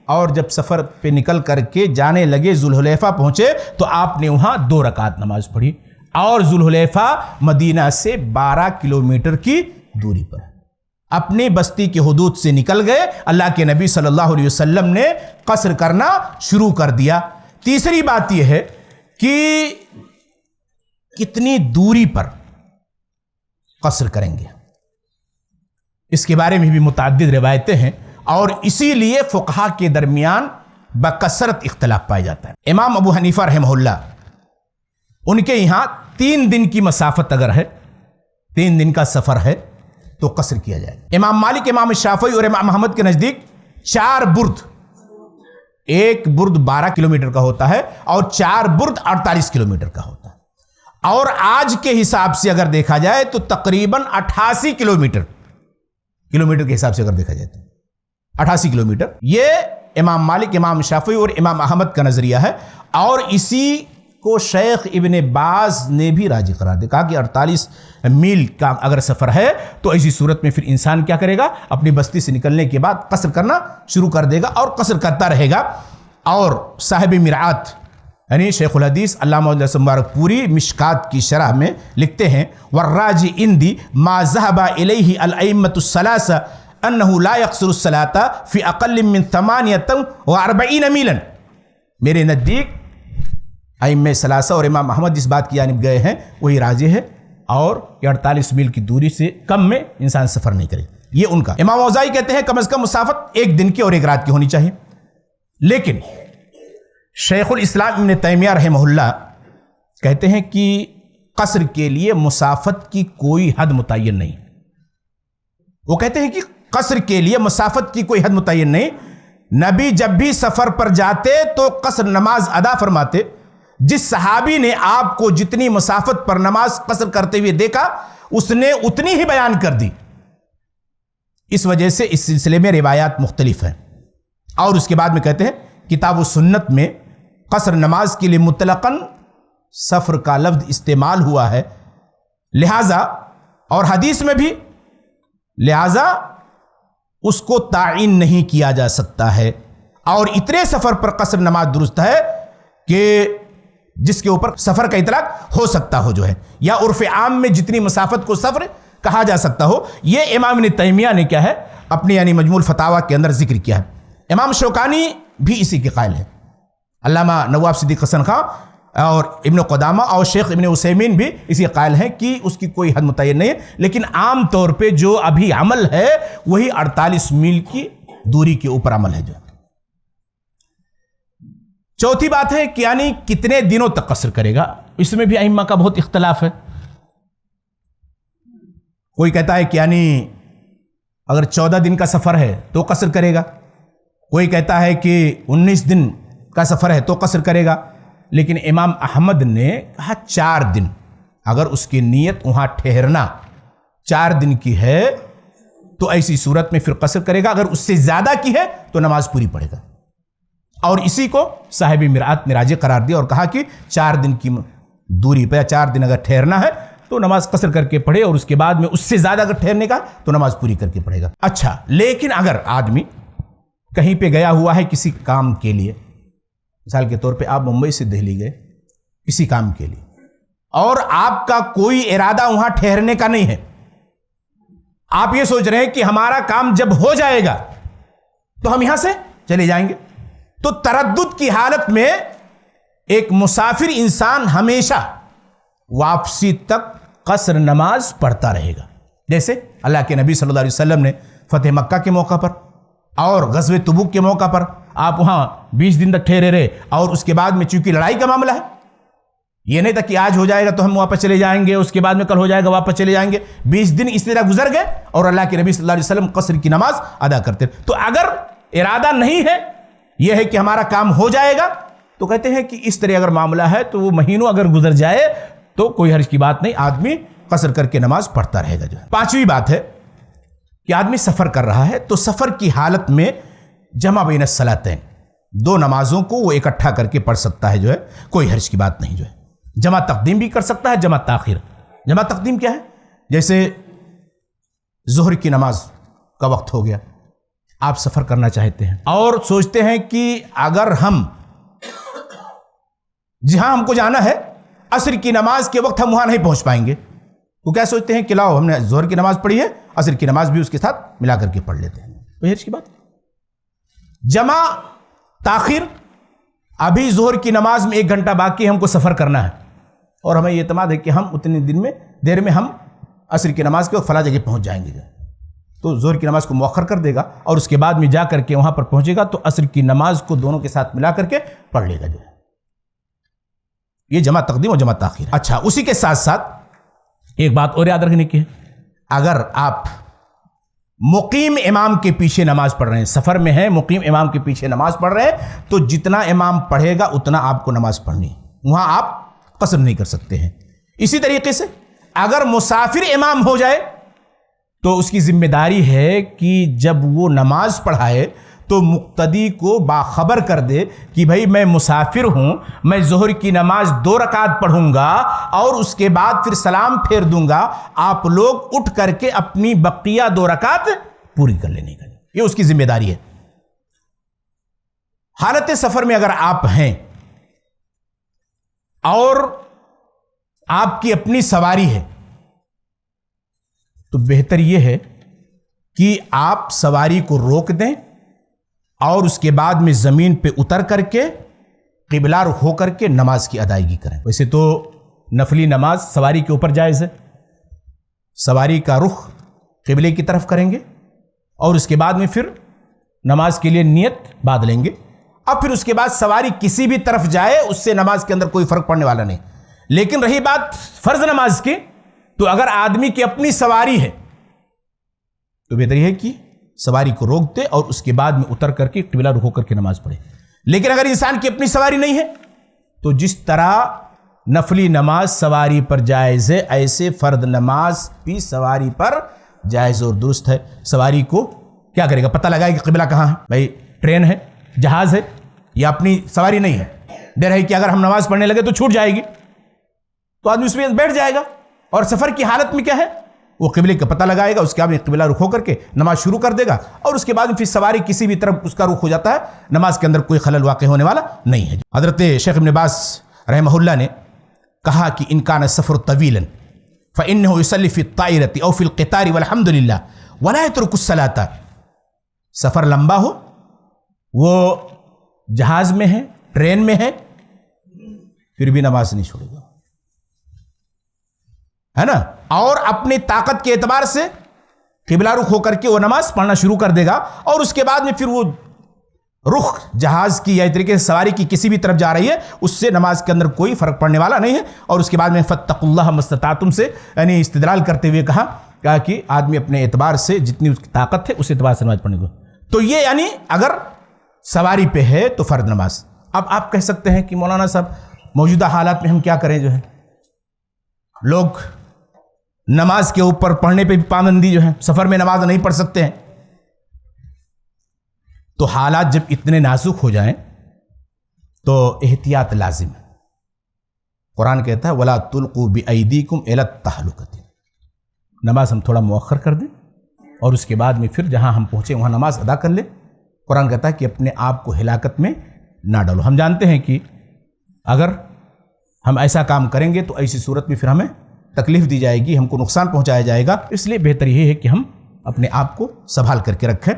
اور جب سفر پہ نکل کر کے جانے لگے ذوالحلیفہ پہنچے تو آپ نے وہاں 2 رکعت نماز پڑھی. اور ذوالحلیفہ مدینہ سے 12 کلومیٹر کی دوری پر. اپنی بستی کے حدود سے نکل گئے، اللہ کے نبی صلی اللہ علیہ وسلم نے قصر کرنا شروع کر دیا. تیسری بات یہ ہے کہ کتنی دوری پر قصر کریں گے، اس کے بارے میں بھی متعدد روایتیں ہیں، اور اسی لیے فقہا کے درمیان بکثرت اختلاف پایا جاتا ہے. امام ابو حنیفہ رحمہ اللہ، ان کے یہاں 3 دن کی مسافت اگر ہے، 3 دن کا سفر ہے تو قصر کیا جائے. امام مالک، امام شافعی اور امام احمد کے نزدیک 4 برد، 1 برد 12 کلومیٹر کا ہوتا ہے اور 4 برد 48 کلومیٹر کا ہوتا ہے. اور آج کے حساب سے اگر دیکھا جائے تو تقریباً 88 کلومیٹر کے حساب سے اگر دیکھا جائے تو 88 کلومیٹر. یہ امام مالک، امام شافعی اور امام احمد کا نظریہ ہے، اور اسی کو شیخ ابن باز نے بھی راجح قرار دیا. کہا کہ 48 میل کا اگر سفر ہے تو ایسی صورت میں پھر انسان کیا کرے گا؟ اپنی بستی سے نکلنے کے بعد قصر کرنا شروع کر دے گا اور قصر کرتا رہے گا. اور صاحب مرعات یعنی شیخ الحدیث علامہ عبید اللہ مبارک پوری مشکات کی شرح میں لکھتے ہیں والراجی اندی ما ذهب الیہ الائمۃ الثلاثہ انہ لا یقصر الصلاۃ فی اقل من 48 میلا. میرے نزدیک ائمہ ثلاثہ اور امام احمد جس بات کی جانب گئے ہیں وہی راجح ہے، اور 48 میل کی دوری سے کم میں انسان سفر نہیں کرے. یہ ان کا. امام اوزاعی کہتے ہیں کم از کم مسافت ایک دن کی اور ایک رات کی ہونی چاہیے. لیکن شیخ الاسلام ابن تیمیہ رحمہ اللہ کہتے ہیں کہ قصر کے لیے مسافت کی کوئی حد متعین نہیں. وہ کہتے ہیں کہ قصر کے لیے مسافت کی کوئی حد متعین نہیں. نبی جب بھی سفر پر جاتے تو قصر نماز ادا فرماتے. جس صحابی نے آپ کو جتنی مسافت پر نماز قصر کرتے ہوئے دیکھا اس نے اتنی ہی بیان کر دی. اس وجہ سے اس سلسلے میں روایات مختلف ہیں. اور اس کے بعد میں کہتے ہیں کتاب و سنت میں قصر نماز کے لیے مطلقاً سفر کا لفظ استعمال ہوا ہے. لہذا اور حدیث میں بھی لہذا اس کو تعین نہیں کیا جا سکتا ہے. اور اتنے سفر پر قصر نماز درست ہے کہ جس کے اوپر سفر کا اطلاق ہو سکتا ہو جو ہے، یا عرف عام میں جتنی مسافت کو سفر کہا جا سکتا ہو. یہ امام ابن تیمیہ نے کیا ہے اپنے یعنی مجموع الفتاوی کے اندر ذکر کیا ہے. امام شوکانی بھی اسی کے قائل ہیں. علامہ نواب صدیق حسن خان اور ابن قدامہ اور شیخ ابن عثیمین بھی اسی قائل ہیں کہ اس کی کوئی حد متعین نہیں ہے. لیکن عام طور پہ جو ابھی عمل ہے وہی 48 میل کی دوری کے اوپر عمل ہے. جو چوتھی بات ہے کہ یعنی کتنے دنوں تک قصر کرے گا. اس میں بھی ائمہ کا بہت اختلاف ہے. کوئی کہتا ہے کہ یعنی اگر 14 دن کا سفر ہے تو قصر کرے گا. کوئی کہتا ہے کہ 19 دن کا سفر ہے تو قصر کرے گا. لیکن امام احمد نے کہا 4 دن. اگر اس کی نیت وہاں ٹھہرنا 4 دن کی ہے تو ایسی صورت میں پھر قصر کرے گا. اگر اس سے زیادہ کی ہے تو نماز پوری پڑھے گا. اور اسی کو صاحب مرآت نے راجح قرار دیا اور کہا کہ 4 دن کی دوری پہ 4 دن اگر ٹھہرنا ہے تو نماز قصر کر کے پڑھے، اور اس کے بعد میں اس سے زیادہ اگر ٹھہرنے کا تو نماز پوری کر کے پڑھے گا. اچھا، لیکن اگر آدمی کہیں پہ گیا ہوا ہے کسی کام کے لیے، مثال کے طور پہ آپ ممبئی سے دہلی گئے کسی کام کے لیے، اور آپ کا کوئی ارادہ وہاں ٹھہرنے کا نہیں ہے، آپ یہ سوچ رہے ہیں کہ ہمارا کام جب ہو جائے گا تو ہم یہاں سے چلے جائیں گے، تو تردد کی حالت میں ایک مسافر انسان ہمیشہ واپسی تک قصر نماز پڑھتا رہے گا. جیسے اللہ کے نبی صلی اللہ علیہ وسلم نے فتح مکہ کے موقع پر اور غزوہ تبوک کے موقع پر آپ وہاں 20 دن تک ٹھہرے رہے، اور اس کے بعد میں چونکہ لڑائی کا معاملہ ہے، یہ نہیں تھا کہ آج ہو جائے گا تو ہم واپس چلے جائیں گے، اس کے بعد میں کل ہو جائے گا واپس چلے جائیں گے. 20 دن اس طرح گزر گئے اور اللہ کے نبی صلی اللہ علیہ وسلم قصر کی نماز ادا کرتے. تو اگر ارادہ نہیں ہے، یہ ہے کہ ہمارا کام ہو جائے گا، تو کہتے ہیں کہ اس طرح اگر معاملہ ہے تو وہ مہینوں اگر گزر جائے تو کوئی حرج کی بات نہیں، آدمی قصر کر کے نماز پڑھتا رہے گا. جو ہے 5ویں بات ہے کہ آدمی سفر کر رہا ہے تو سفر کی حالت میں جمع بین الصلاتین، 2 نمازوں کو وہ اکٹھا کر کے پڑھ سکتا ہے. جو ہے کوئی حرج کی بات نہیں. جو ہے جمع تقدیم بھی کر سکتا ہے، جمع تاخیر. جمع تقدیم کیا ہے؟ جیسے ظہر کی نماز کا وقت ہو گیا، آپ سفر کرنا چاہتے ہیں اور سوچتے ہیں کہ اگر ہم جہاں ہم کو جانا ہے عصر کی نماز کے وقت ہم وہاں نہیں پہنچ پائیں گے، تو کیا سوچتے ہیں کہ لاؤ ہم نے ظہر کی نماز پڑھی ہے، عصر کی نماز بھی اس کے ساتھ ملا کر کے پڑھ لیتے ہیں. کوئی حرج کی بات. جمع تاخیر، ابھی ظہر کی نماز میں 1 گھنٹہ باقی ہم کو سفر کرنا ہے اور ہمیں یہ اعتماد ہے کہ ہم اتنے دیر میں ہم عصر کی نماز کے وقت فلاں جگہ پہنچ جائیں گے، تو ظہر کی نماز کو مؤخر کر دے گا اور اس کے بعد میں جا کر کے وہاں پر پہنچے گا تو عصر کی نماز کو دونوں کے ساتھ ملا کر کے پڑھ لے گا. جو ہے یہ جمع تقدیم اور جمع تاخیر. اچھا، اسی کے ساتھ ساتھ ایک بات اور یاد رکھنے کی ہے، اگر آپ مقیم امام کے پیچھے نماز پڑھ رہے ہیں، سفر میں ہیں، مقیم امام کے پیچھے نماز پڑھ رہے ہیں، تو جتنا امام پڑھے گا اتنا آپ کو نماز پڑھنی ہے، وہاں آپ قصر نہیں کر سکتے ہیں. اسی طریقے سے اگر مسافر امام ہو جائے تو اس کی ذمہ داری ہے کہ جب وہ نماز پڑھائے تو مقتدی کو باخبر کر دے کہ بھائی میں مسافر ہوں، میں ظہر کی نماز 2 رکعت پڑھوں گا اور اس کے بعد پھر سلام پھیر دوں گا، آپ لوگ اٹھ کر کے اپنی بقیہ 2 رکعت پوری کر لینے کا. یہ اس کی ذمہ داری ہے. حالت سفر میں اگر آپ ہیں اور آپ کی اپنی سواری ہے تو بہتر یہ ہے کہ آپ سواری کو روک دیں اور اس کے بعد میں زمین پہ اتر کر کے قبلہ رخ ہو کر کے نماز کی ادائیگی کریں. ویسے تو نفلی نماز سواری کے اوپر جائز ہے، سواری کا رخ قبلے کی طرف کریں گے اور اس کے بعد میں پھر نماز کے لیے نیت باندھ لیں گے. اب پھر اس کے بعد سواری کسی بھی طرف جائے اس سے نماز کے اندر کوئی فرق پڑنے والا نہیں. لیکن رہی بات فرض نماز کی، تو اگر آدمی کی اپنی سواری ہے تو بہتر ہے کہ سواری کو روک دے اور اس کے بعد میں اتر کر کے قبلہ رخ ہو کر کے نماز پڑھے. لیکن اگر انسان کی اپنی سواری نہیں ہے تو جس طرح نفلی نماز سواری پر جائز ہے، ایسے فرض نماز بھی سواری پر جائز اور درست ہے. سواری کو کیا کرے گا؟ پتہ لگائے کہ قبلہ کہاں ہے. بھائی ٹرین ہے، جہاز ہے، یا اپنی سواری نہیں ہے، ڈر ہے کہ اگر ہم نماز پڑھنے لگے تو چھوٹ جائے گی، تو آدمی اس میں بیٹھ جائے گا. اور سفر کی حالت میں کیا ہے؟ وہ قبلے کا پتہ لگائے گا، اس کے بعد قبلہ رخ ہو کر کے نماز شروع کر دے گا، اور اس کے بعد پھر سواری کسی بھی طرف اس کا رخ ہو جاتا ہے، نماز کے اندر کوئی خلل واقع ہونے والا نہیں ہے. حضرت شیخ ابن باز رحمہ اللہ نے کہا کہ ان کان السفر طویلا فانه يصلي في الطائرة او في القطار والحمد لله ولا يترك الصلاة. سفر لمبا ہو، وہ جہاز میں ہے، ٹرین میں ہے، پھر بھی نماز نہیں چھوڑے گا، ہے نا. اور اپنی طاقت کے اعتبار سے قبلہ رخ ہو کر کے وہ نماز پڑھنا شروع کر دے گا، اور اس کے بعد میں پھر وہ رخ جہاز کی یا طریقے سے سواری کی کسی بھی طرف جا رہی ہے، اس سے نماز کے اندر کوئی فرق پڑنے والا نہیں ہے. اور اس کے بعد میں فاتقوا اللہ ما استطعتم سے یعنی استدلال کرتے ہوئے کہا کہ آدمی اپنے اعتبار سے جتنی اس کی طاقت ہے اس اعتبار سے نماز پڑھنے کو. تو یہ یعنی اگر سواری پہ ہے تو فرض نماز. اب آپ کہہ سکتے ہیں کہ مولانا صاحب موجودہ حالات میں ہم کیا کریں؟ جو ہے لوگ نماز کے اوپر پڑھنے پہ بھی پابندی جو ہے، سفر میں نماز نہیں پڑھ سکتے ہیں. تو حالات جب اتنے نازک ہو جائیں تو احتیاط لازم ہے. قرآن کہتا ہے وَلَا تُلْقُوا بِأَيْدِيكُمْ إِلَى التَّهْلُكَةِ. نماز ہم تھوڑا مؤخر کر دیں اور اس کے بعد میں پھر جہاں ہم پہنچے وہاں نماز ادا کر لیں. قرآن کہتا ہے کہ اپنے آپ کو ہلاکت میں نہ ڈالو. ہم جانتے ہیں کہ اگر ہم ایسا کام کریں گے تو ایسی صورت میں پھر ہمیں تکلیف دی جائے گی، ہم کو نقصان پہنچایا جائے گا. اس لیے بہتر یہ ہے کہ ہم اپنے آپ کو سنبھال کر کے رکھیں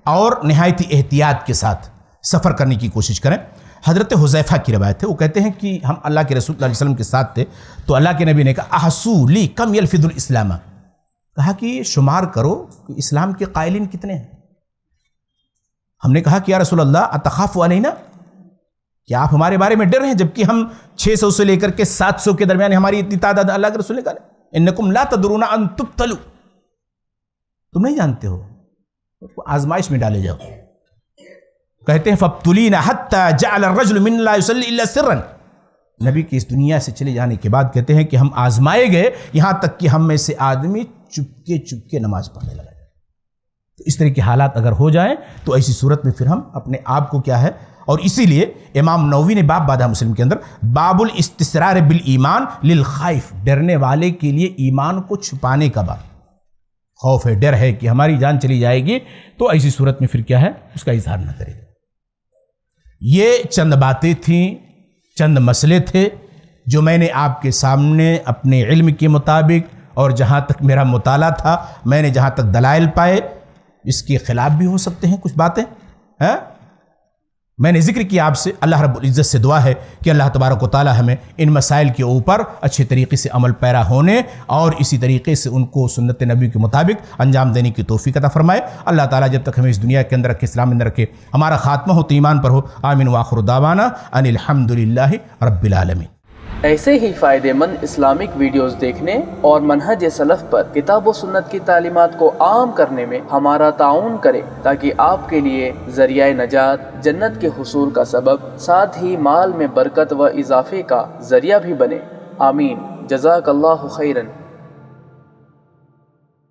اور نہایت احتیاط کے ساتھ سفر کرنے کی کوشش کریں. حضرت حذیفہ کی روایت ہے، وہ کہتے ہیں کہ ہم اللہ کے رسول صلی اللہ علیہ وسلم کے ساتھ تھے تو اللہ کے نبی نے کہا احسو لی کم یلفظ الاسلام. کہا کہ شمار کرو کہ اسلام کے قائلین کتنے ہیں. ہم نے کہا کہ یا رسول اللہ اتخاف علینا، کیا آپ ہمارے بارے میں ڈر ہیں جبکہ ہم 600 سے لے کر کے 700 کے درمیان ہماری اتنی تعداد. اللہ کے رسول نے کہا انکم لا تدرون ان تبتلوا، تم نہیں جانتے ہو، آزمائش میں ڈالے جاؤ. کہتے ہیں فابتلینا حتی جعل الرجل من لا يصلي الا سرا. نبی کی اس دنیا سے چلے جانے کے بعد کہتے ہیں کہ ہم آزمائے گئے یہاں تک کہ ہم میں سے آدمی چپکے نماز پڑھنے لگا. تو اس طرح کے حالات اگر ہو جائیں تو ایسی صورت میں پھر ہم اپنے آپ کو کیا ہے. اور اسی لیے امام نووی نے باب باندھا مسلم کے اندر باب الاستسرار بالایمان للخائف، ڈرنے والے کے لیے ایمان کو چھپانے کا باب. خوف ہے، ڈر ہے کہ ہماری جان چلی جائے گی تو ایسی صورت میں پھر کیا ہے اس کا اظہار نہ کرے. یہ چند باتیں تھیں، چند مسئلے تھے جو میں نے آپ کے سامنے اپنے علم کے مطابق اور جہاں تک میرا مطالعہ تھا میں نے جہاں تک دلائل پائے، اس کے خلاف بھی ہو سکتے ہیں کچھ باتیں، میں نے ذکر کیا آپ سے. اللہ رب العزت سے دعا ہے کہ اللہ تبارک و تعالی ہمیں ان مسائل کے اوپر اچھے طریقے سے عمل پیرا ہونے اور اسی طریقے سے ان کو سنت نبی کے مطابق انجام دینے کی توفیق عطا فرمائے. اللہ تعالیٰ جب تک ہمیں اس دنیا کے اندر رکھے، اسلام میں رکھے، ہمارا خاتمہ ہو تو ایمان پر ہو. آمین وآخر دعوانا ان الحمدللہ رب العالمین. ایسے ہی فائدہ مند اسلامک ویڈیوز دیکھنے اور منہج سلف پر کتاب و سنت کی تعلیمات کو عام کرنے میں ہمارا تعاون کریں تاکہ آپ کے لیے ذریعہ نجات، جنت کے حصول کا سبب، ساتھ ہی مال میں برکت و اضافے کا ذریعہ بھی بنے. آمین. جزاک اللہ خیرن.